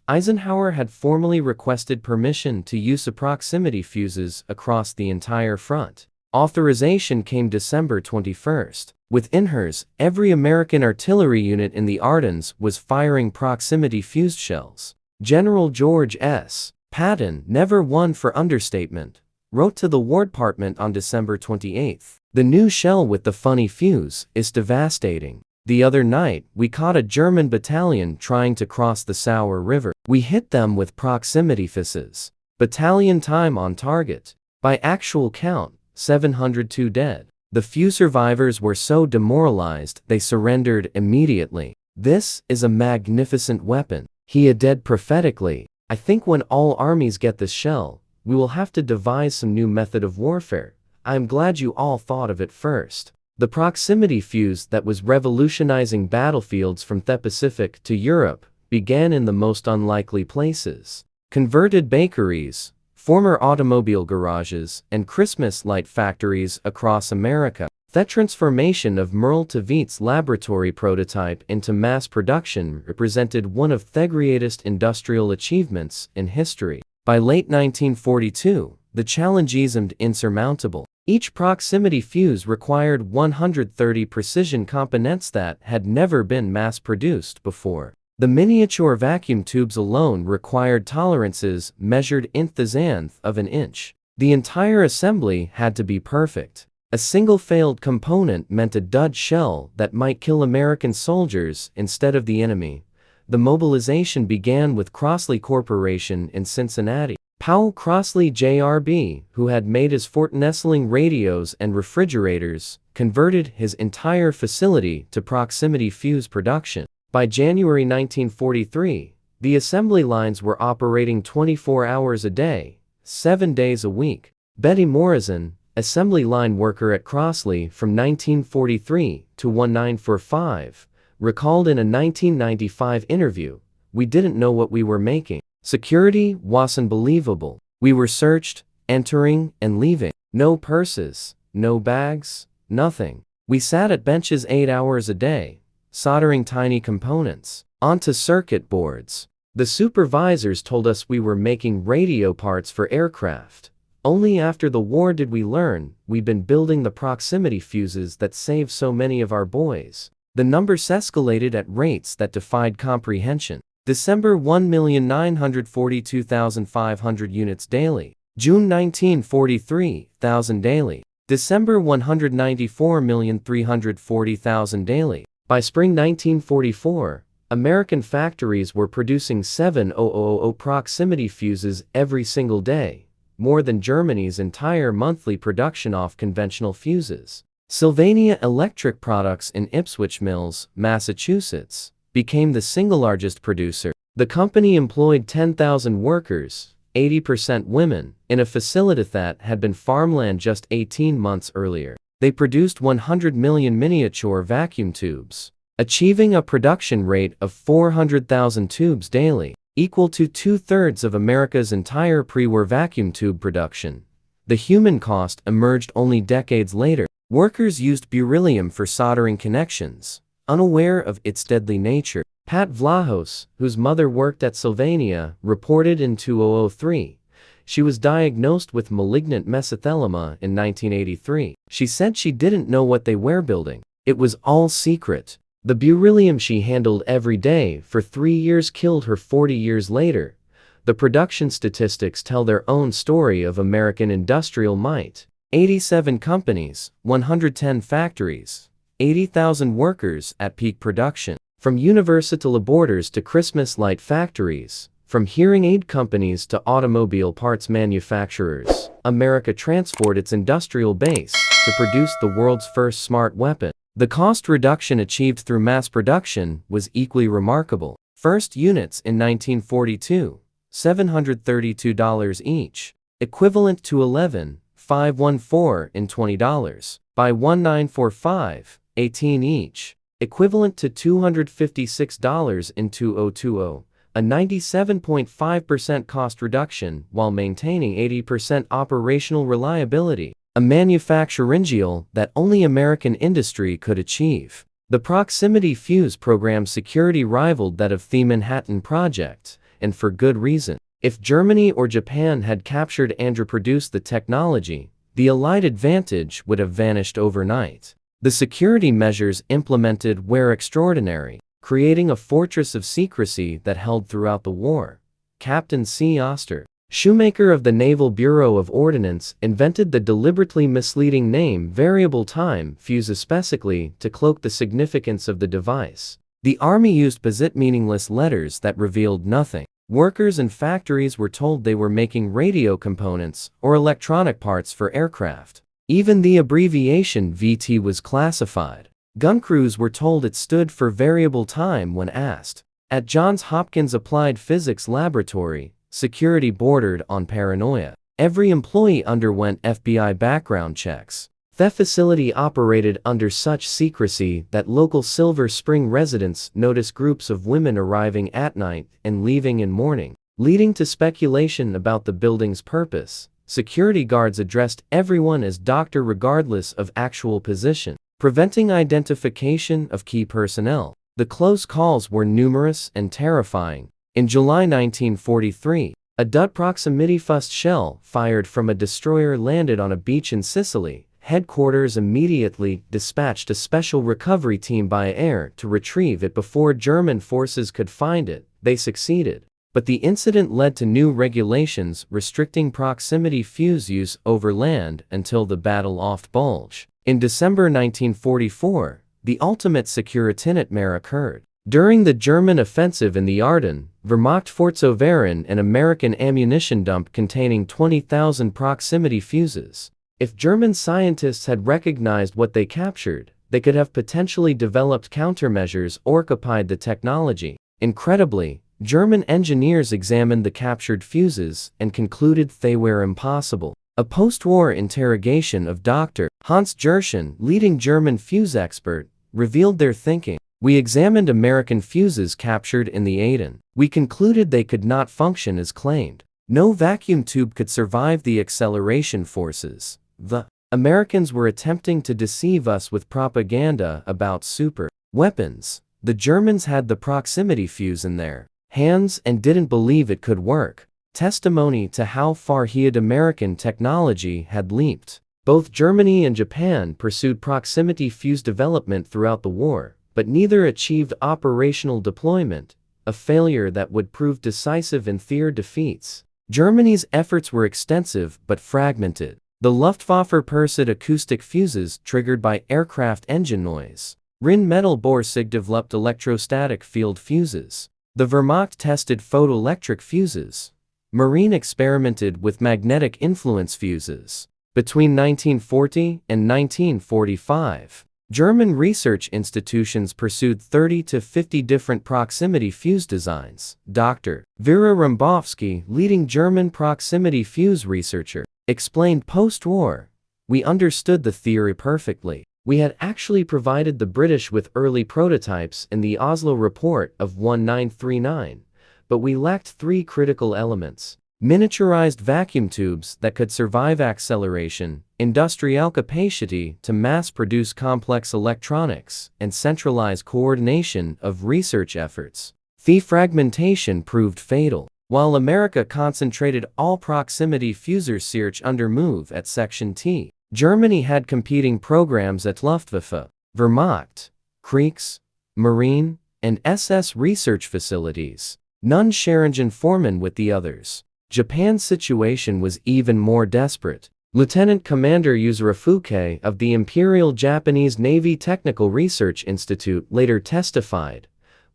Eisenhower had formally requested permission to use proximity fuses across the entire front. Authorization came December 21. Within hers, every American artillery unit in the Ardennes was firing proximity fused shells. General George S. Patton, never one for understatement, wrote to the War Department on December 28. "The new shell with the funny fuse is devastating. The other night, we caught a German battalion trying to cross the Sauer River. We hit them with proximity fuses. Battalion time on target. By actual count, 702 dead. The few survivors were so demoralized they surrendered immediately. This is a magnificent weapon." He added prophetically, "I think when all armies get this shell, we will have to devise some new method of warfare. I am glad you all thought of it first." The proximity fuse that was revolutionizing battlefields from the Pacific to Europe began in the most unlikely places. Converted bakeries, former automobile garages, and Christmas light factories across America. The transformation of Merle Tavit's laboratory prototype into mass production represented one of the greatest industrial achievements in history. By late 1942, the challenge seemed insurmountable. Each proximity fuse required 130 precision components that had never been mass-produced before. The miniature vacuum tubes alone required tolerances measured nth of an inch. The entire assembly had to be perfect. A single failed component meant a dud shell that might kill American soldiers instead of the enemy. The mobilization began with Crossley Corporation in Cincinnati. Powell Crossley Jr.B., who had made his Fort Nestling radios and refrigerators, converted his entire facility to proximity fuse production. By January 1943, the assembly lines were operating 24 hours a day, 7 days a week. Betty Morrison, assembly line worker at Crossley from 1943 to 1945, recalled in a 1995 interview, "We didn't know what we were making. Security wasn't believable. We were searched, entering and leaving. No purses, no bags, nothing. We sat at benches 8 hours a day, soldering tiny components onto circuit boards. The supervisors told us we were making radio parts for aircraft. Only after the war did we learn we'd been building the proximity fuses that saved so many of our boys." The numbers escalated at rates that defied comprehension. December 1,942,500 units daily. June 1943,000 daily. December 194,340,000 daily. By spring 1944, American factories were producing 7,000 proximity fuses every single day, more than Germany's entire monthly production of conventional fuses. Sylvania Electric Products in Ipswich Mills, Massachusetts, became the single largest producer. The company employed 10,000 workers, 80% women, in a facility that had been farmland just 18 months earlier. They produced 100 million miniature vacuum tubes, achieving a production rate of 400,000 tubes daily, equal to 2/3 of America's entire pre-war vacuum tube production. The human cost emerged only decades later. Workers used beryllium for soldering connections, unaware of its deadly nature. Pat Vlahos, whose mother worked at Sylvania, reported in 2003. She was diagnosed with malignant mesothelioma in 1983. She said she didn't know what they were building. It was all secret. The beryllium she handled every day for 3 years killed her 40 years later. The production statistics tell their own story of American industrial might. 87 companies, 110 factories, 80,000 workers at peak production. From Universal Laboratories to Christmas light factories, from hearing aid companies to automobile parts manufacturers, America transformed its industrial base to produce the world's first smart weapon. The cost reduction achieved through mass production was equally remarkable. First units in 1942, $732 each, equivalent to $11,514 in $20. By 1945, 18 each, equivalent to $256 in 2020, a 97.5% cost reduction while maintaining 80% operational reliability, a manufacturing ideal that only American industry could achieve. The proximity fuse program's security rivaled that of the Manhattan Project, and for good reason. If Germany or Japan had captured and produced the technology, the Allied advantage would have vanished overnight. The security measures implemented were extraordinary, creating a fortress of secrecy that held throughout the war. Captain C. Oster, shoemaker of the Naval Bureau of Ordnance, invented the deliberately misleading name variable time fuse especially to cloak the significance of the device. The Army used posit meaningless letters that revealed nothing. Workers in factories were told they were making radio components or electronic parts for aircraft. Even the abbreviation VT was classified. Gun crews were told it stood for variable time when asked. At Johns Hopkins Applied Physics Laboratory, security bordered on paranoia. Every employee underwent FBI background checks. The facility operated under such secrecy that local Silver Spring residents noticed groups of women arriving at night and leaving in morning, leading to speculation about the building's purpose. Security guards addressed everyone as doctor regardless of actual position, preventing identification of key personnel. The close calls were numerous and terrifying. In July 1943, A DUT proximity fust shell fired from a destroyer landed on a beach in Sicily. Headquarters immediately dispatched a special recovery team by air to retrieve it before German forces could find it. They succeeded. But the incident led to new regulations restricting proximity fuse use over land until the Battle off Bulge. In December 1944, the ultimate Securitätsmär occurred. During the German offensive in the Ardennes, Wehrmacht Vorzuwehren an American ammunition dump containing 20,000 proximity fuses. If German scientists had recognized what they captured, they could have potentially developed countermeasures or occupied the technology. Incredibly, German engineers examined the captured fuses and concluded they were impossible. A post-war interrogation of Dr. Hans Jerschen, leading German fuse expert, revealed their thinking. We examined American fuses captured in the Aden. We concluded they could not function as claimed. No vacuum tube could survive the acceleration forces. The Americans were attempting to deceive us with propaganda about super weapons. The Germans had the proximity fuse in their hands and didn't believe it could work. Testimony to how far American technology had leaped. Both Germany and Japan pursued proximity fuse development throughout the war, but neither achieved operational deployment, a failure that would prove decisive in their defeats. Germany's efforts were extensive but fragmented. The Luftwaffe pursued acoustic fuses triggered by aircraft engine noise. Rheinmetall-Borsig developed electrostatic field fuses. The Wehrmacht tested photoelectric fuses. Marine experimented with magnetic influence fuses. Between 1940 and 1945, German research institutions pursued 30 to 50 different proximity fuse designs. Dr. Vera Rambowski, leading German proximity fuse researcher, explained post-war, "We understood the theory perfectly. We had actually provided the British with early prototypes in the Oslo report of 1939, but we lacked three critical elements: miniaturized vacuum tubes that could survive acceleration, industrial capacity to mass-produce complex electronics, and centralized coordination of research efforts." The fragmentation proved fatal. While America concentrated all proximity fuse research under MOVE at Section T, Germany had competing programs at Luftwaffe, Wehrmacht, Kriegs, Marine, and SS research facilities. None shared information with the others. Japan's situation was even more desperate. Lieutenant Commander Yuzuru Fuke of the Imperial Japanese Navy Technical Research Institute later testified,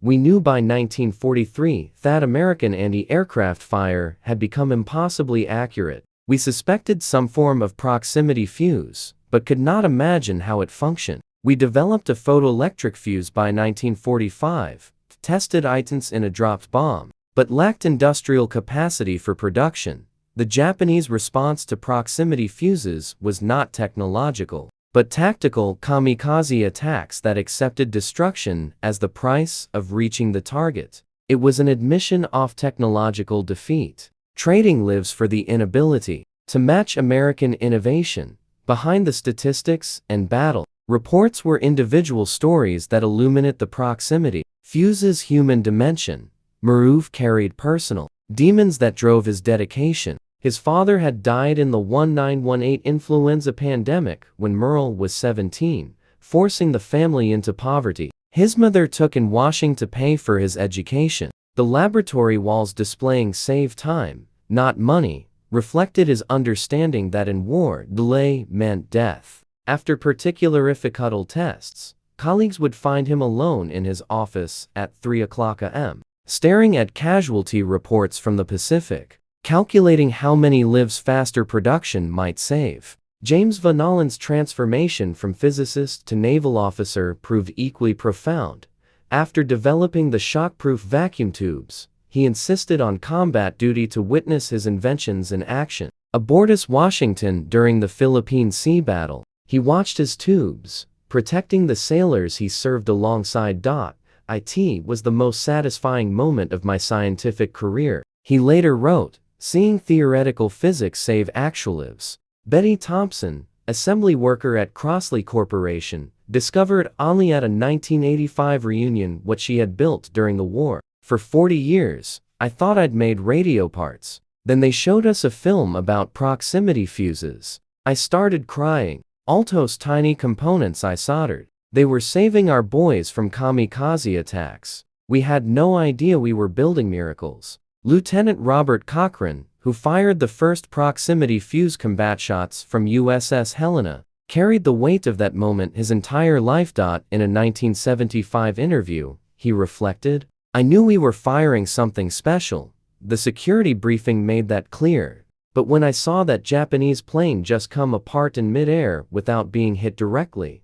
"We knew by 1943 that American anti-aircraft fire had become impossibly accurate. We suspected some form of proximity fuse, but could not imagine how it functioned. We developed a photoelectric fuse by 1945, tested items in a dropped bomb, but lacked industrial capacity for production." The Japanese response to proximity fuses was not technological, but tactical kamikaze attacks that accepted destruction as the price of reaching the target. It was an admission of technological defeat. Trading lives for the inability to match American innovation. Behind the statistics and battle reports were individual stories that illuminate the proximity fuse's human dimension. Maruf carried personal demons that drove his dedication. His father had died in the 1918 influenza pandemic when Merle was 17, forcing the family into poverty. His mother took in washing to pay for his education. The laboratory walls displaying "save time, not money," reflected his understanding that in war, delay meant death. After particularifical tests, colleagues would find him alone in his office at 3 a.m., staring at casualty reports from the Pacific, calculating how many lives faster production might save. James Van Allen's transformation from physicist to naval officer proved equally profound. After developing the shockproof vacuum tubes, he insisted on combat duty to witness his inventions in action. Aboard Washington during the Philippine Sea Battle, he watched his tubes, protecting the sailors he served alongside. "It was the most satisfying moment of my scientific career," he later wrote, "seeing theoretical physics save actual lives." Betty Thompson, assembly worker at Crossley Corporation, discovered only at a 1985 reunion what she had built during the war. "For 40 years, I thought I'd made radio parts. Then they showed us a film about proximity fuses. I started crying. Alto's tiny components I soldered. They were saving our boys from kamikaze attacks. We had no idea we were building miracles. Lieutenant Robert Cochrane, who fired the first proximity fuse combat shots from USS Helena, carried the weight of that moment his entire life. In a 1975 interview, he reflected, "I knew we were firing something special. The security briefing made that clear. But when I saw that Japanese plane just come apart in mid-air without being hit directly,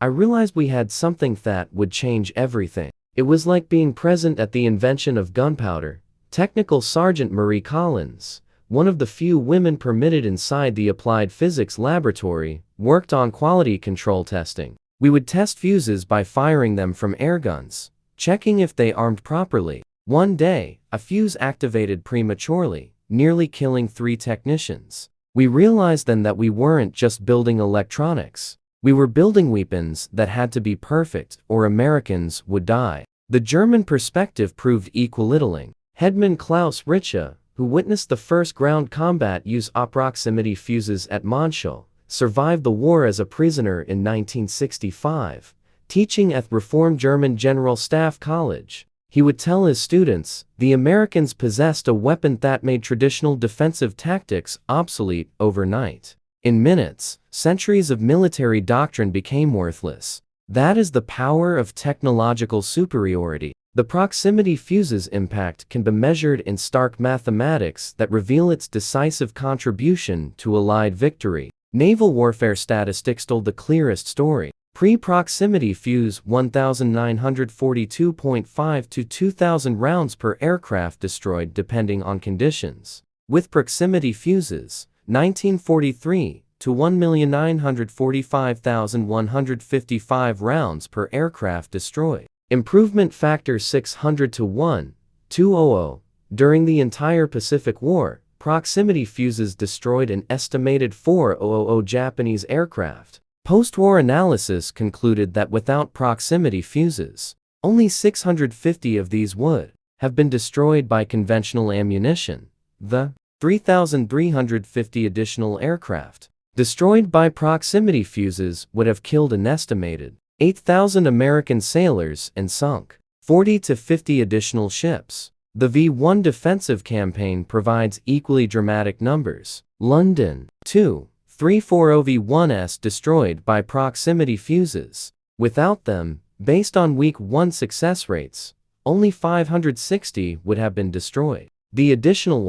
I realized we had something that would change everything. It was like being present at the invention of gunpowder." Technical Sergeant Marie Collins, one of the few women permitted inside the Applied Physics Laboratory, worked on quality control testing. We would test fuses by firing them from airguns, checking if they armed properly. One day, a fuse activated prematurely, nearly killing 3 technicians. We realized then that we weren't just building electronics. We were building weapons that had to be perfect, or Americans would die. The German perspective proved equally. Headman Klaus Richa, who witnessed the first ground combat use proximity fuses at Monschau, survived the war as a prisoner in 1965, teaching at Reformed German General Staff College. He would tell his students, "The Americans possessed a weapon that made traditional defensive tactics obsolete overnight. In minutes, centuries of military doctrine became worthless." That is the power of technological superiority. The proximity fuse's impact can be measured in stark mathematics that reveal its decisive contribution to Allied victory. Naval warfare statistics told the clearest story. Pre-proximity fuse 1942.5 to 2000 rounds per aircraft destroyed depending on conditions. With proximity fuses, 1943 to 1,945,155 rounds per aircraft destroyed. Improvement factor 600 to 1,200. During the entire Pacific War, proximity fuses destroyed an estimated 4,000 Japanese aircraft. Post-war analysis concluded that without proximity fuses, only 650 of these would have been destroyed by conventional ammunition. The 3,350 additional aircraft destroyed by proximity fuses would have killed an estimated 8,000 American sailors and sunk 40 to 50 additional ships. The V1 defensive campaign provides equally dramatic numbers. London, 2,340 V1s destroyed by proximity fuses. Without them, based on week 1 success rates, only 560 would have been destroyed. The additional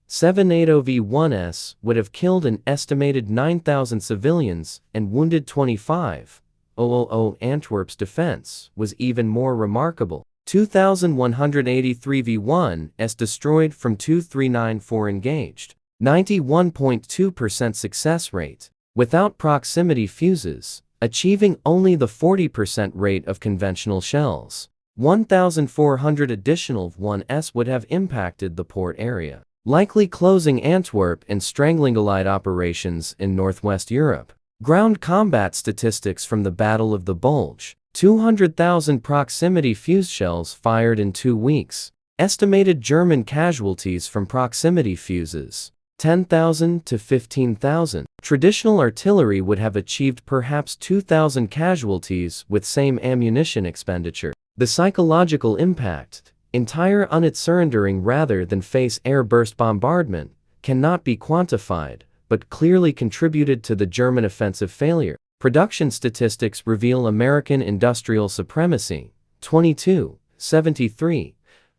780 V1s would have killed an estimated 9,000 civilians and wounded 25,000. Antwerp's defense was even more remarkable. 2,183 V1s destroyed from 2,394 engaged. 91.2% success rate. Without proximity fuses, achieving only the 40% rate of conventional shells. 1,400 additional V1s would have impacted the port area, likely closing Antwerp and strangling Allied operations in Northwest Europe. Ground combat statistics from the Battle of the Bulge. 200,000 proximity fuse shells fired in 2 weeks. Estimated German casualties from proximity fuses, 10,000 to 15,000. Traditional artillery would have achieved perhaps 2,000 casualties with same ammunition expenditure. The psychological impact, entire unsurrendering rather than face air-burst bombardment, cannot be quantified, but clearly contributed to the German offensive failure. Production statistics reveal American industrial supremacy. 22,73.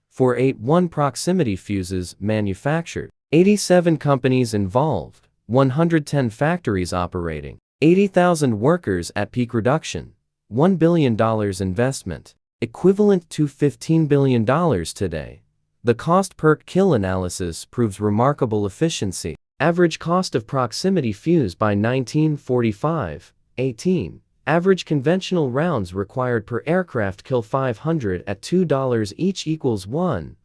481 proximity fuses manufactured. 87 companies involved. 110 factories operating. 80,000 workers at peak production. $1 billion investment, equivalent to $15 billion today. The cost per kill analysis proves remarkable efficiency. Average cost of proximity fuse by 1945, 18. Average conventional rounds required per aircraft kill 500 at $2 each equals 1,000.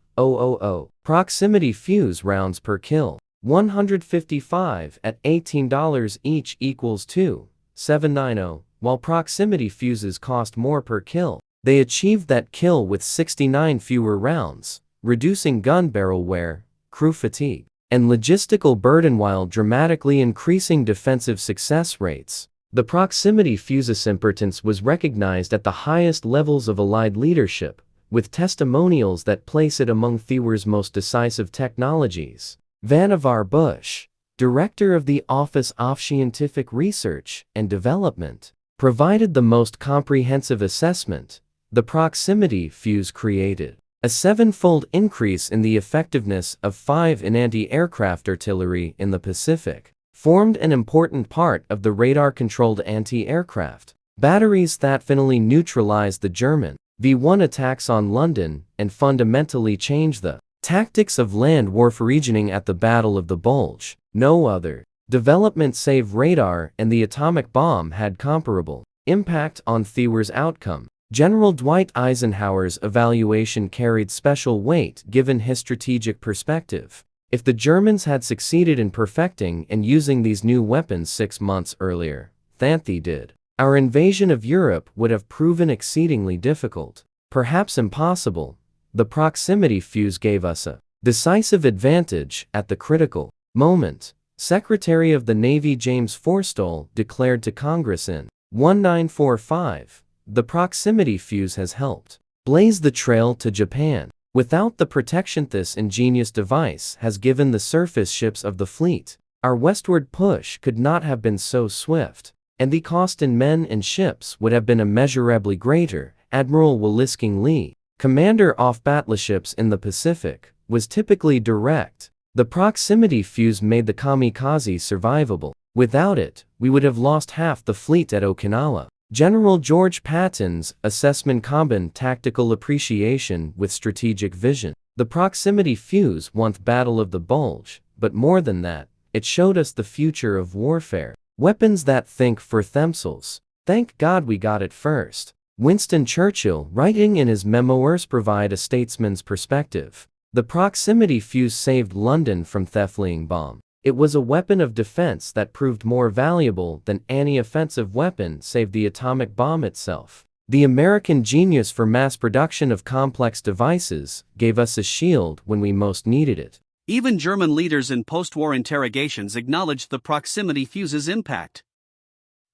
Proximity fuse rounds per kill, 155 at $18 each equals 2,790. While proximity fuses cost more per kill, they achieved that kill with 69 fewer rounds, reducing gun barrel wear, crew fatigue, and logistical burden while dramatically increasing defensive success rates. The proximity fuse's importance was recognized at the highest levels of Allied leadership, with testimonials that place it among the war's most decisive technologies. Vannevar Bush, director of the Office of Scientific Research and Development, provided the most comprehensive assessment. The proximity fuse created a seven-fold increase in the effectiveness of 5 in anti-aircraft artillery in the Pacific, formed an important part of the radar-controlled anti-aircraft batteries that finally neutralized the German V-1 attacks on London and fundamentally changed the tactics of land warfaring at the Battle of the Bulge. No other development save radar and the atomic bomb had comparable impact on the war's outcome. General Dwight Eisenhower's evaluation carried special weight given his strategic perspective. If the Germans had succeeded in perfecting and using these new weapons 6 months earlier than they did, our invasion of Europe would have proven exceedingly difficult, perhaps impossible. The proximity fuse gave us a decisive advantage at the critical moment. Secretary of the Navy James Forstall declared to Congress in 1945, "The proximity fuse has helped blaze the trail to Japan. Without the protection this ingenious device has given the surface ships of the fleet, our westward push could not have been so swift, and the cost in men and ships would have been immeasurably greater." Admiral Willisking Lee, commander of battleships in the Pacific, was typically direct. The proximity fuse made the kamikaze survivable. Without it, we would have lost half the fleet at Okinawa. General George Patton's assessment combined tactical appreciation with strategic vision. The proximity fuse won the Battle of the Bulge, but more than that, it showed us the future of warfare. Weapons that think for themselves. Thank God we got it first. Winston Churchill, writing in his Memoirs, provide a statesman's perspective. The proximity fuse saved London from the fleeing bomb. It was a weapon of defense that proved more valuable than any offensive weapon save the atomic bomb itself. The American genius for mass production of complex devices gave us a shield when we most needed it. Even German leaders in post-war interrogations acknowledged the proximity fuse's impact.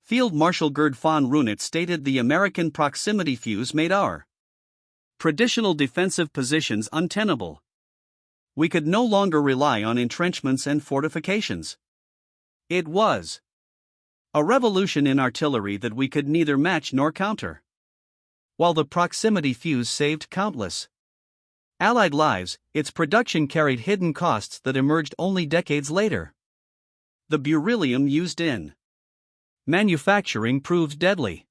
Field Marshal Gerd von Runitz stated the American proximity fuse made our traditional defensive positions untenable. We could no longer rely on entrenchments and fortifications. It was a revolution in artillery that we could neither match nor counter. While the proximity fuse saved countless Allied lives, its production carried hidden costs that emerged only decades later. The beryllium used in manufacturing proved deadly.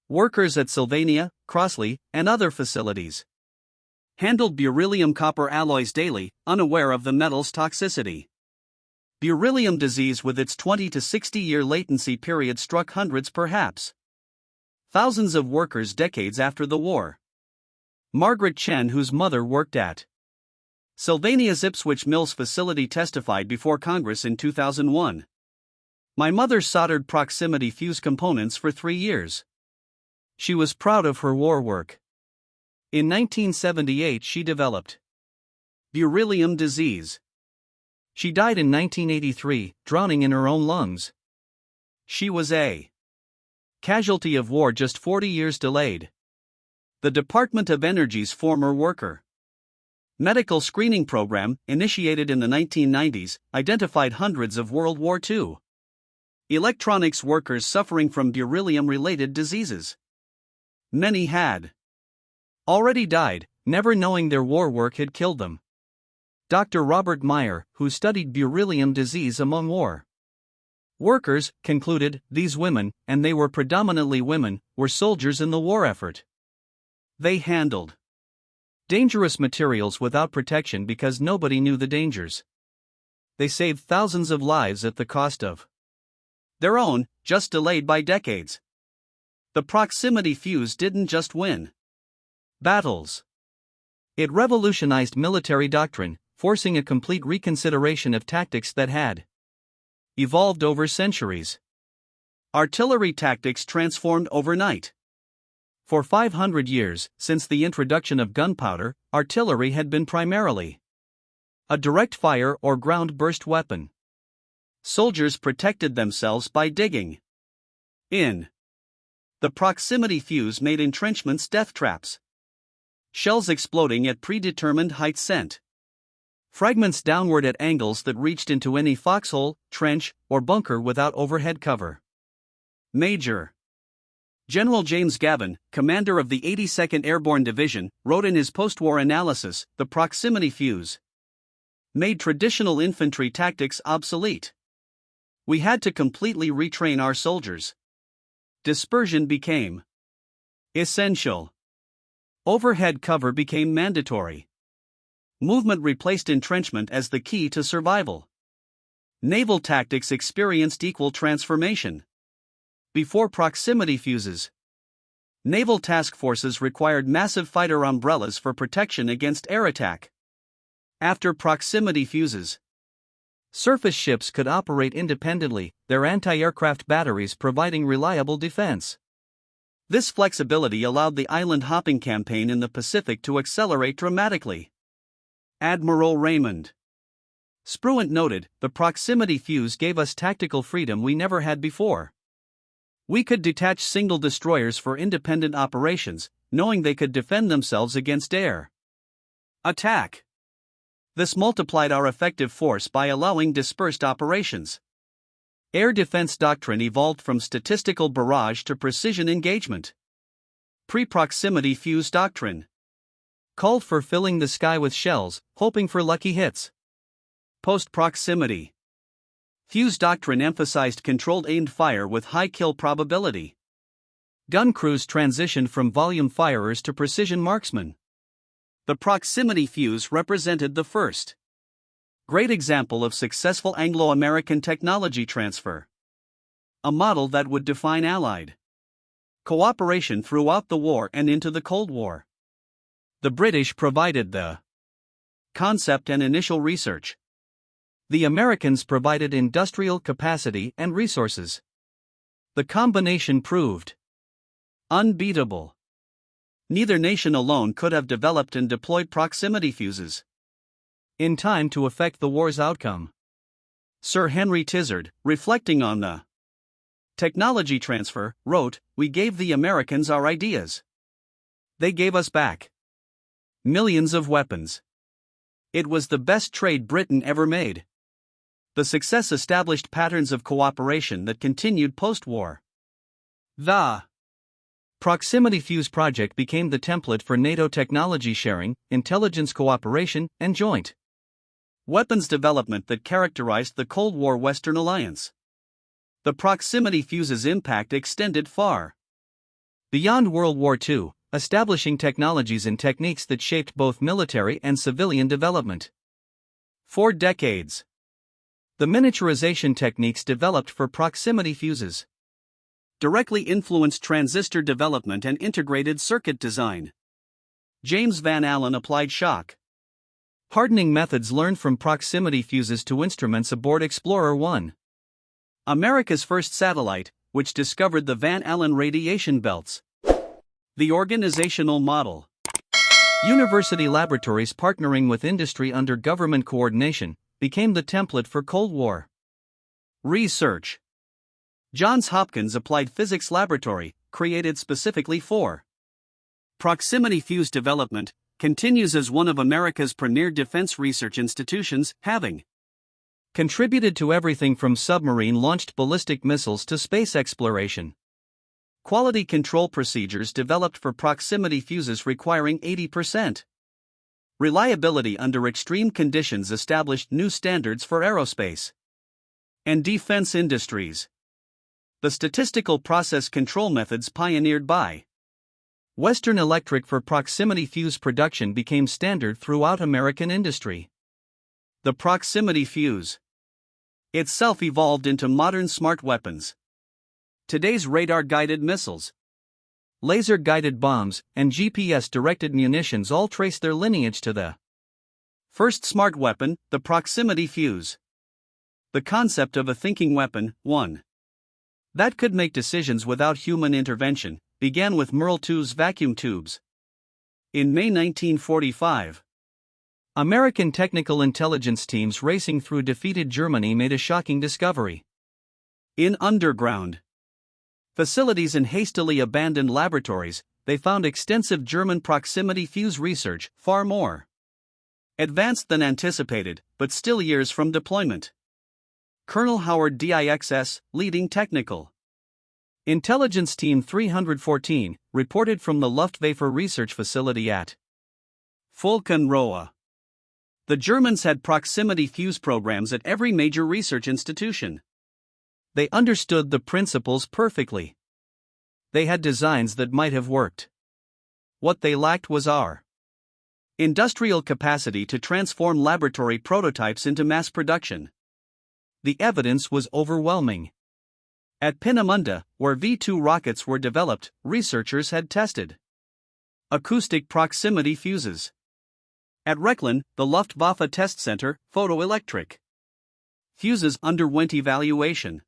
Workers at Sylvania, Crossley, and other facilities handled beryllium copper alloys daily, unaware of the metal's toxicity. Beryllium disease with its 20 to 60-year latency period struck hundreds, perhaps thousands of workers decades after the war. Margaret Chen, whose mother worked at Sylvania's Ipswich Mills facility, testified before Congress in 2001. "My mother soldered proximity fuse components for 3 years. She was proud of her war work. In 1978 she developed beryllium disease. She died in 1983, drowning in her own lungs. She was a casualty of war just 40 years delayed." The Department of Energy's former worker medical screening program, initiated in the 1990s, identified hundreds of World War II electronics workers suffering from beryllium-related diseases. Many had already died, never knowing their war work had killed them. Dr. Robert Meyer, who studied beryllium disease among war workers, concluded these women, and they were predominantly women, were soldiers in the war effort. They handled dangerous materials without protection because nobody knew the dangers. They saved thousands of lives at the cost of their own, just delayed by decades. The proximity fuse didn't just win battles. It revolutionized military doctrine, forcing a complete reconsideration of tactics that had evolved over centuries. Artillery tactics transformed overnight. For 500 years, since the introduction of gunpowder, artillery had been primarily A direct fire or ground burst weapon. Soldiers protected themselves by digging in. The proximity fuse made entrenchments death traps. Shells exploding at predetermined heights sent fragments downward at angles that reached into any foxhole, trench, or bunker without overhead cover. Major General James Gavin, commander of the 82nd Airborne Division, wrote in his post-war analysis, "The proximity fuse made traditional infantry tactics obsolete. We had to completely retrain our soldiers. Dispersion became essential. Overhead cover became mandatory. Movement replaced entrenchment as the key to survival. Naval tactics experienced equal transformation. Before proximity fuses, naval task forces required massive fighter umbrellas for protection against air attack. After proximity fuses, surface ships could operate independently, their anti-aircraft batteries providing reliable defense. This flexibility allowed the island hopping campaign in the Pacific to accelerate dramatically." Admiral Raymond Spruant noted, "The proximity fuse gave us tactical freedom we never had before. We could detach single destroyers for independent operations, knowing they could defend themselves against air attack. This multiplied our effective force by allowing dispersed operations. Air defense doctrine evolved from statistical barrage to precision engagement. Pre-proximity fuse doctrine called for filling the sky with shells, hoping for lucky hits. Post-proximity fuse doctrine emphasized controlled aimed fire with high kill probability. Gun crews transitioned from volume firers to precision marksmen. The proximity fuse represented the first great example of successful Anglo-American technology transfer, a model that would define Allied cooperation throughout the war and into the Cold War. The British provided the concept and initial research. The Americans provided industrial capacity and resources. The combination proved unbeatable. Neither nation alone could have developed and deployed proximity fuses in time to affect the war's outcome. Sir Henry Tizard, reflecting on the technology transfer, wrote, "We gave the Americans our ideas. They gave us back millions of weapons. It was the best trade Britain ever made." The success established patterns of cooperation that continued post-war. The Proximity Fuse Project became the template for NATO technology sharing, intelligence cooperation, and joint weapons development that characterized the Cold War Western Alliance. The proximity fuse's impact extended far beyond World War II, establishing technologies and techniques that shaped both military and civilian development. For decades, the miniaturization techniques developed for proximity fuses directly influenced transistor development and integrated circuit design. James Van Allen applied shock hardening methods learned from proximity fuses to instruments aboard Explorer 1, America's first satellite, which discovered the Van Allen radiation belts. The organizational model. University laboratories partnering with industry under government coordination became the template for Cold War research. Johns Hopkins Applied Physics Laboratory, created specifically for proximity fuse development, continues as one of America's premier defense research institutions, having contributed to everything from submarine-launched ballistic missiles to space exploration. Quality control procedures developed for proximity fuses requiring 80% reliability under extreme conditions established new standards for aerospace and defense industries. The statistical process control methods pioneered by Western Electric for proximity fuse production became standard throughout American industry. The proximity fuse itself evolved into modern smart weapons. Today's radar-guided missiles, laser-guided bombs, and GPS-directed munitions all trace their lineage to the first smart weapon, the proximity fuse. The concept of a thinking weapon, one that could make decisions without human intervention, began with Merle II's vacuum tubes. In May 1945, American technical intelligence teams racing through defeated Germany made a shocking discovery. In underground facilities and hastily abandoned laboratories, they found extensive German proximity fuse research, far more advanced than anticipated, but still years from deployment. Colonel Howard Dix, leading technical intelligence team 314, reported from the Luftwaffe research facility at Fulkenroa. The Germans had proximity fuse programs at every major research institution. They understood the principles perfectly. They had designs that might have worked. What they lacked was our industrial capacity to transform laboratory prototypes into mass production. The evidence was overwhelming. At Peenemünde, where V-2 rockets were developed, researchers had tested acoustic proximity fuses. At Rechlin, the Luftwaffe Test Center, photoelectric fuses underwent evaluation.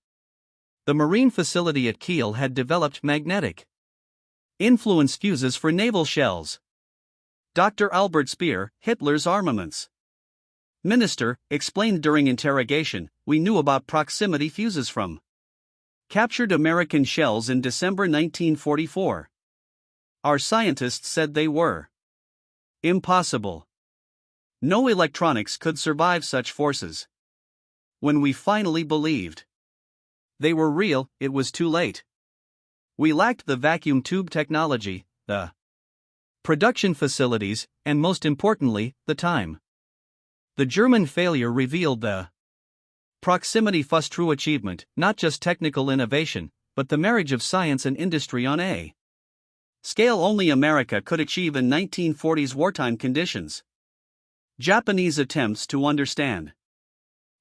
The marine facility at Kiel had developed magnetic influence fuses for naval shells. Dr. Albert Speer, Hitler's armaments minister, explained during interrogation, "We knew about proximity fuses from captured American shells in December 1944. Our scientists said they were impossible. No electronics could survive such forces. When we finally believed they were real, it was too late. We lacked the vacuum tube technology, the production facilities, and most importantly, the time." The German failure revealed the proximity fuze true achievement, not just technical innovation, but the marriage of science and industry on a scale only America could achieve in 1940s wartime conditions. Japanese attempts to understand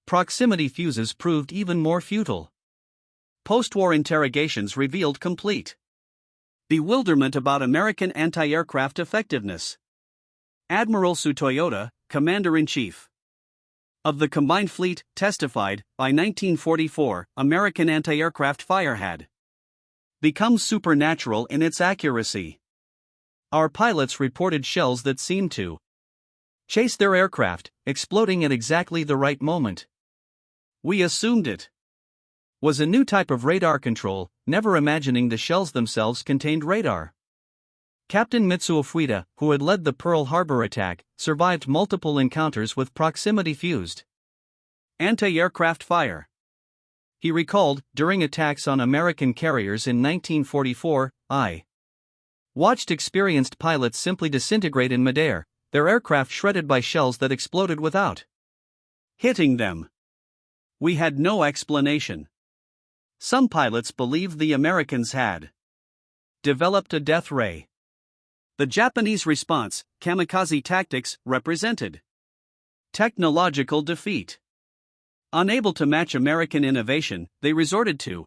proximity fuses proved even more futile. Post-war interrogations revealed complete bewilderment about American anti-aircraft effectiveness. Admiral Tsutoyoda, Commander-in-Chief of the Combined Fleet, testified, by 1944, American anti-aircraft fire had become supernatural in its accuracy. Our pilots reported shells that seemed to chase their aircraft, exploding at exactly the right moment. We assumed it was a new type of radar control, never imagining the shells themselves contained radar. Captain Mitsuo Fuida, who had led the Pearl Harbor attack, survived multiple encounters with proximity-fused anti-aircraft fire. He recalled, during attacks on American carriers in 1944, I watched experienced pilots simply disintegrate in midair, their aircraft shredded by shells that exploded without hitting them. We had no explanation. Some pilots believed the Americans had developed a death ray. The Japanese response, kamikaze tactics, represented technological defeat. Unable to match American innovation, they resorted to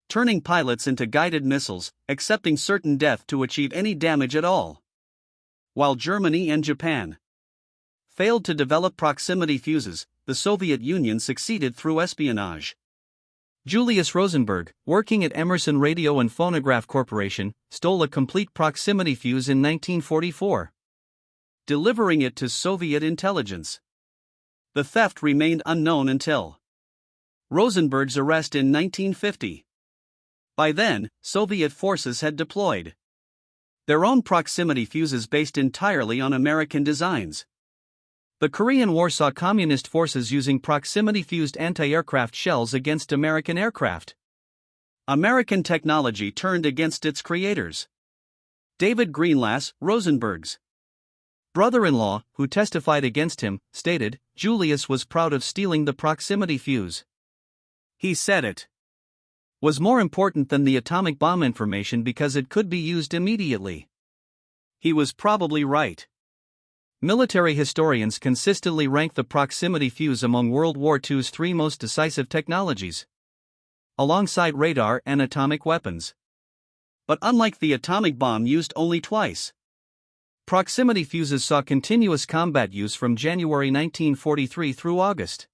turning pilots into guided missiles, accepting certain death to achieve any damage at all. While Germany and Japan failed to develop proximity fuses, the Soviet Union succeeded through espionage. Julius Rosenberg, working at Emerson Radio and Phonograph Corporation, stole a complete proximity fuse in 1944, delivering it to Soviet intelligence. The theft remained unknown until Rosenberg's arrest in 1950. By then, Soviet forces had deployed their own proximity fuses based entirely on American designs. The Korean War saw Communist forces using proximity-fused anti-aircraft shells against American aircraft. American technology turned against its creators. David Greenlass, Rosenberg's brother-in-law, who testified against him, stated, Julius was proud of stealing the proximity fuse. He said it was more important than the atomic bomb information because it could be used immediately. He was probably right. Military historians consistently rank the proximity fuse among World War II's three most decisive technologies, alongside radar and atomic weapons. But unlike the atomic bomb used only twice, proximity fuses saw continuous combat use from January 1943 through August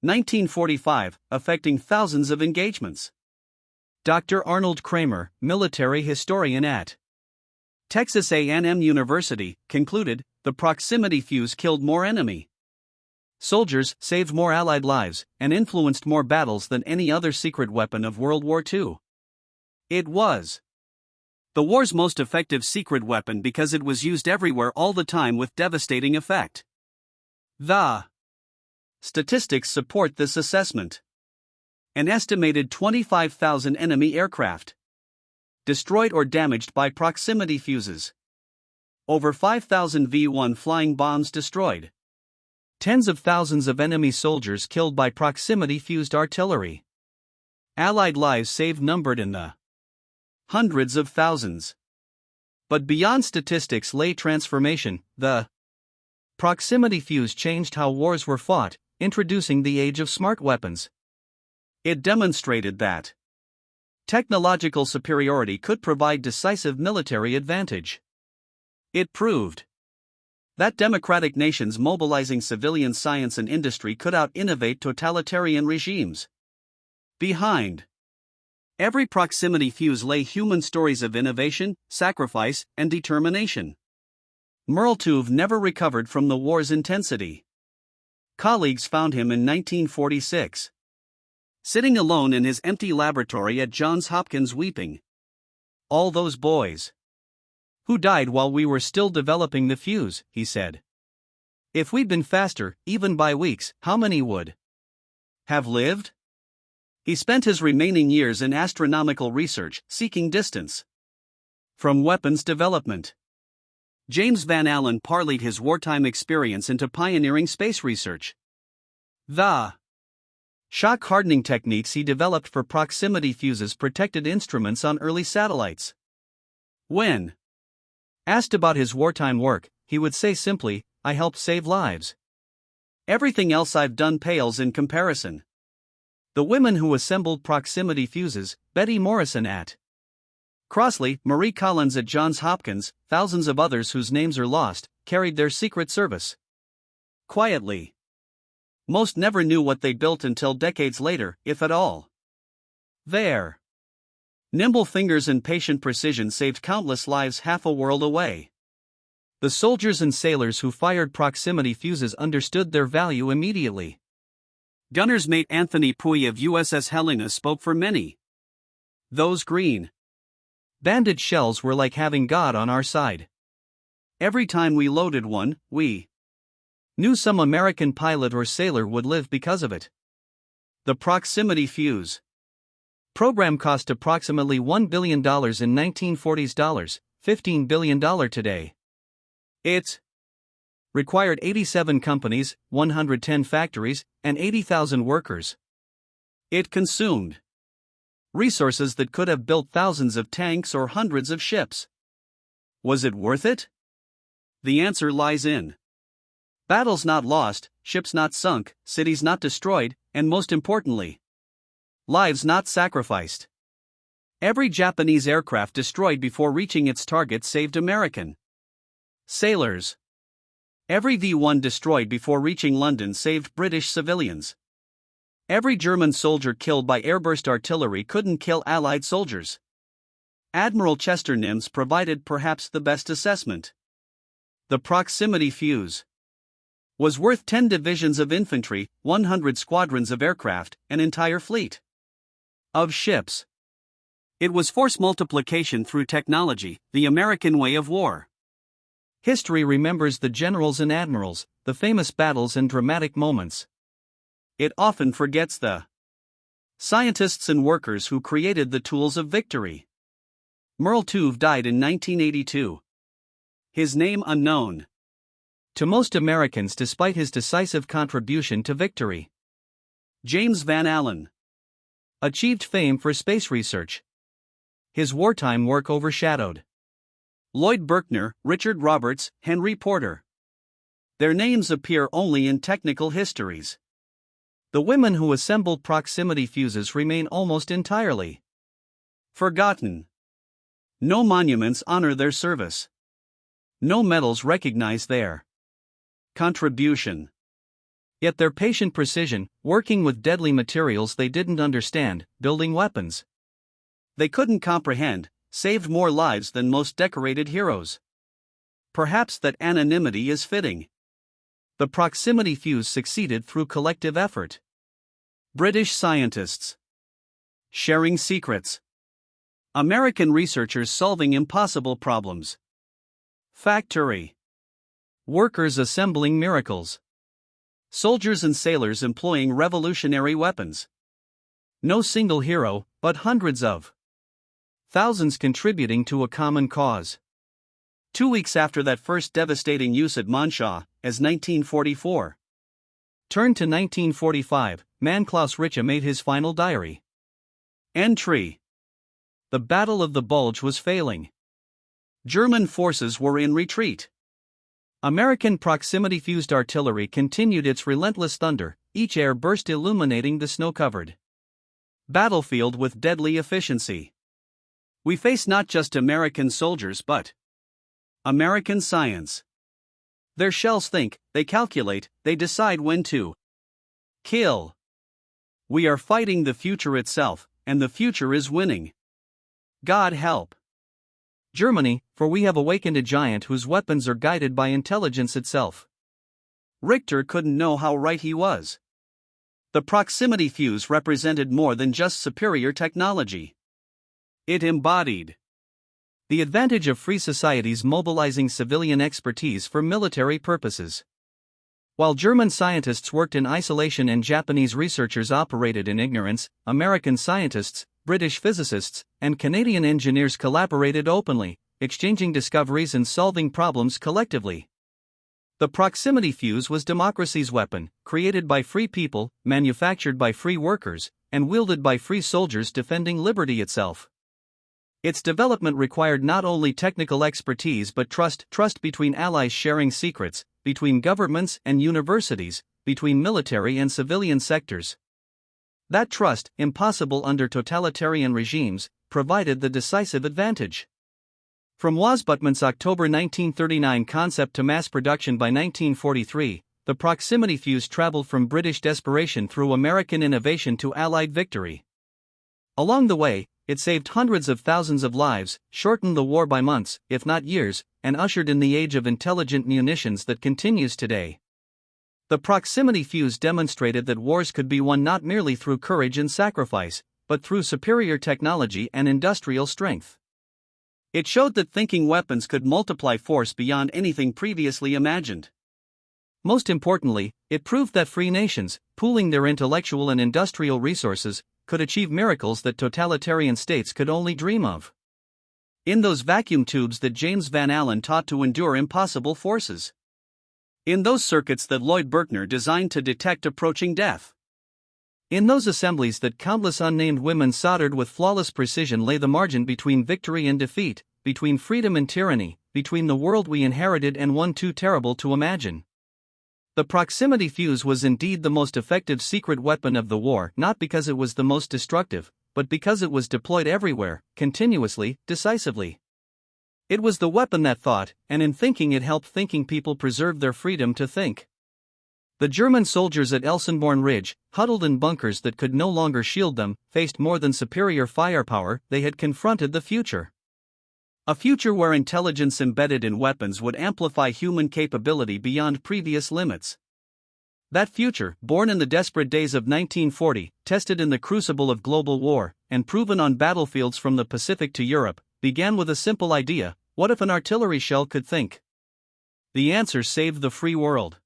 1945, affecting thousands of engagements. Dr. Arnold Kramer, military historian at Texas A&M University, concluded, the proximity fuse killed more enemy soldiers, saved more Allied lives, and influenced more battles than any other secret weapon of World War II. It was the war's most effective secret weapon because it was used everywhere all the time with devastating effect. The statistics support this assessment. An estimated 25,000 enemy aircraft destroyed or damaged by proximity fuses. Over 5,000 V-1 flying bombs destroyed. Tens of thousands of enemy soldiers killed by proximity-fused artillery. Allied lives saved numbered in the hundreds of thousands. But beyond statistics lay transformation. The proximity fuse changed how wars were fought, introducing the age of smart weapons. It demonstrated that technological superiority could provide decisive military advantage. It proved that democratic nations mobilizing civilian science and industry could out-innovate totalitarian regimes. Behind every proximity fuse lay human stories of innovation, sacrifice, and determination. Merle-Tuve never recovered from the war's intensity. Colleagues found him in 1946. Sitting alone in his empty laboratory at Johns Hopkins weeping. All those boys who died while we were still developing the fuse, he said. If we'd been faster, even by weeks, how many would have lived? He spent his remaining years in astronomical research, seeking distance from weapons development. James Van Allen parlayed his wartime experience into pioneering space research. The shock hardening techniques he developed for proximity fuses protected instruments on early satellites. When asked about his wartime work, he would say simply, "I helped save lives. Everything else I've done pales in comparison." The women who assembled proximity fuses, Betty Morrison at Crossley, Marie Collins at Johns Hopkins, thousands of others whose names are lost, carried their secret service quietly. Most never knew what they built until decades later, if at all. Their nimble fingers and patient precision saved countless lives half a world away. The soldiers and sailors who fired proximity fuses understood their value immediately. Gunner's mate Anthony Puy of USS Helena spoke for many. Those green banded shells were like having God on our side. Every time we loaded one, we knew some American pilot or sailor would live because of it. The proximity fuse program cost approximately $1 billion in 1940s dollars, $15 billion today. It required 87 companies, 110 factories, and 80,000 workers. It consumed resources that could have built thousands of tanks or hundreds of ships. Was it worth it? The answer lies in battles not lost, ships not sunk, cities not destroyed, and most importantly, lives not sacrificed. Every Japanese aircraft destroyed before reaching its target saved American sailors. Every V-1 destroyed before reaching London saved British civilians. Every German soldier killed by airburst artillery couldn't kill Allied soldiers. Admiral Chester Nimitz provided perhaps the best assessment. The proximity fuse was worth 10 divisions of infantry, 100 squadrons of aircraft, an entire fleet of ships. It was force multiplication through technology, the American way of war. History remembers the generals and admirals, the famous battles and dramatic moments. It often forgets the scientists and workers who created the tools of victory. Merle-Tuve died in 1982. His name unknown to most Americans despite his decisive contribution to victory. James Van Allen achieved fame for space research. His wartime work overshadowed Lloyd Berkner, Richard Roberts, Henry Porter. Their names appear only in technical histories. The women who assembled proximity fuses remain almost entirely forgotten. No monuments honor their service. No medals recognize their contribution. Yet their patient precision, working with deadly materials they didn't understand, building weapons they couldn't comprehend, saved more lives than most decorated heroes. perhaps that anonymity is fitting. The proximity fuse succeeded through collective effort. British scientists sharing secrets. American researchers solving impossible problems. Factory workers assembling miracles. Soldiers and sailors employing revolutionary weapons. No single hero, but hundreds of thousands contributing to a common cause. 2 weeks after that first devastating use at Monshaw, as 1944 turned to 1945, man Klaus Richa made his final diary entry. The Battle of the Bulge was failing. German forces were in retreat. American proximity-fused artillery continued its relentless thunder, each air burst illuminating the snow-covered battlefield with deadly efficiency. We face not just American soldiers but American science. Their shells think, they calculate, they decide when to kill. We are fighting the future itself, and the future is winning. God help Germany, for we have awakened a giant whose weapons are guided by intelligence itself. Richter couldn't know how right he was. The proximity fuse represented more than just superior technology. It embodied the advantage of free societies mobilizing civilian expertise for military purposes. While German scientists worked in isolation and Japanese researchers operated in ignorance, American scientists, British physicists, and Canadian engineers collaborated openly, exchanging discoveries and solving problems collectively. The proximity fuse was democracy's weapon, created by free people, manufactured by free workers, and wielded by free soldiers defending liberty itself. Its development required not only technical expertise but trust between allies sharing secrets, between governments and universities, between military and civilian sectors. That trust, impossible under totalitarian regimes, provided the decisive advantage. From Wasbutman's October 1939 concept to mass production by 1943, the proximity fuse traveled from British desperation through American innovation to Allied victory. Along the way, it saved hundreds of thousands of lives, shortened the war by months, if not years, and ushered in the age of intelligent munitions that continues today. The proximity fuse demonstrated that wars could be won not merely through courage and sacrifice, but through superior technology and industrial strength. It showed that thinking weapons could multiply force beyond anything previously imagined. Most importantly, it proved that free nations, pooling their intellectual and industrial resources, could achieve miracles that totalitarian states could only dream of. In those vacuum tubes that James Van Allen taught to endure impossible forces. In those circuits that Lloyd Berkner designed to detect approaching death. In those assemblies that countless unnamed women soldered with flawless precision lay the margin between victory and defeat, between freedom and tyranny, between the world we inherited and one too terrible to imagine. The proximity fuse was indeed the most effective secret weapon of the war, not because it was the most destructive, but because it was deployed everywhere, continuously, decisively. It was the weapon that thought, and in thinking it helped thinking people preserve their freedom to think. The German soldiers at Elsenborn Ridge, huddled in bunkers that could no longer shield them, faced more than superior firepower. They had confronted the future. A future where intelligence embedded in weapons would amplify human capability beyond previous limits. That future, born in the desperate days of 1940, tested in the crucible of global war, and proven on battlefields from the Pacific to Europe, began with a simple idea: what if an artillery shell could think? The answer saved the free world.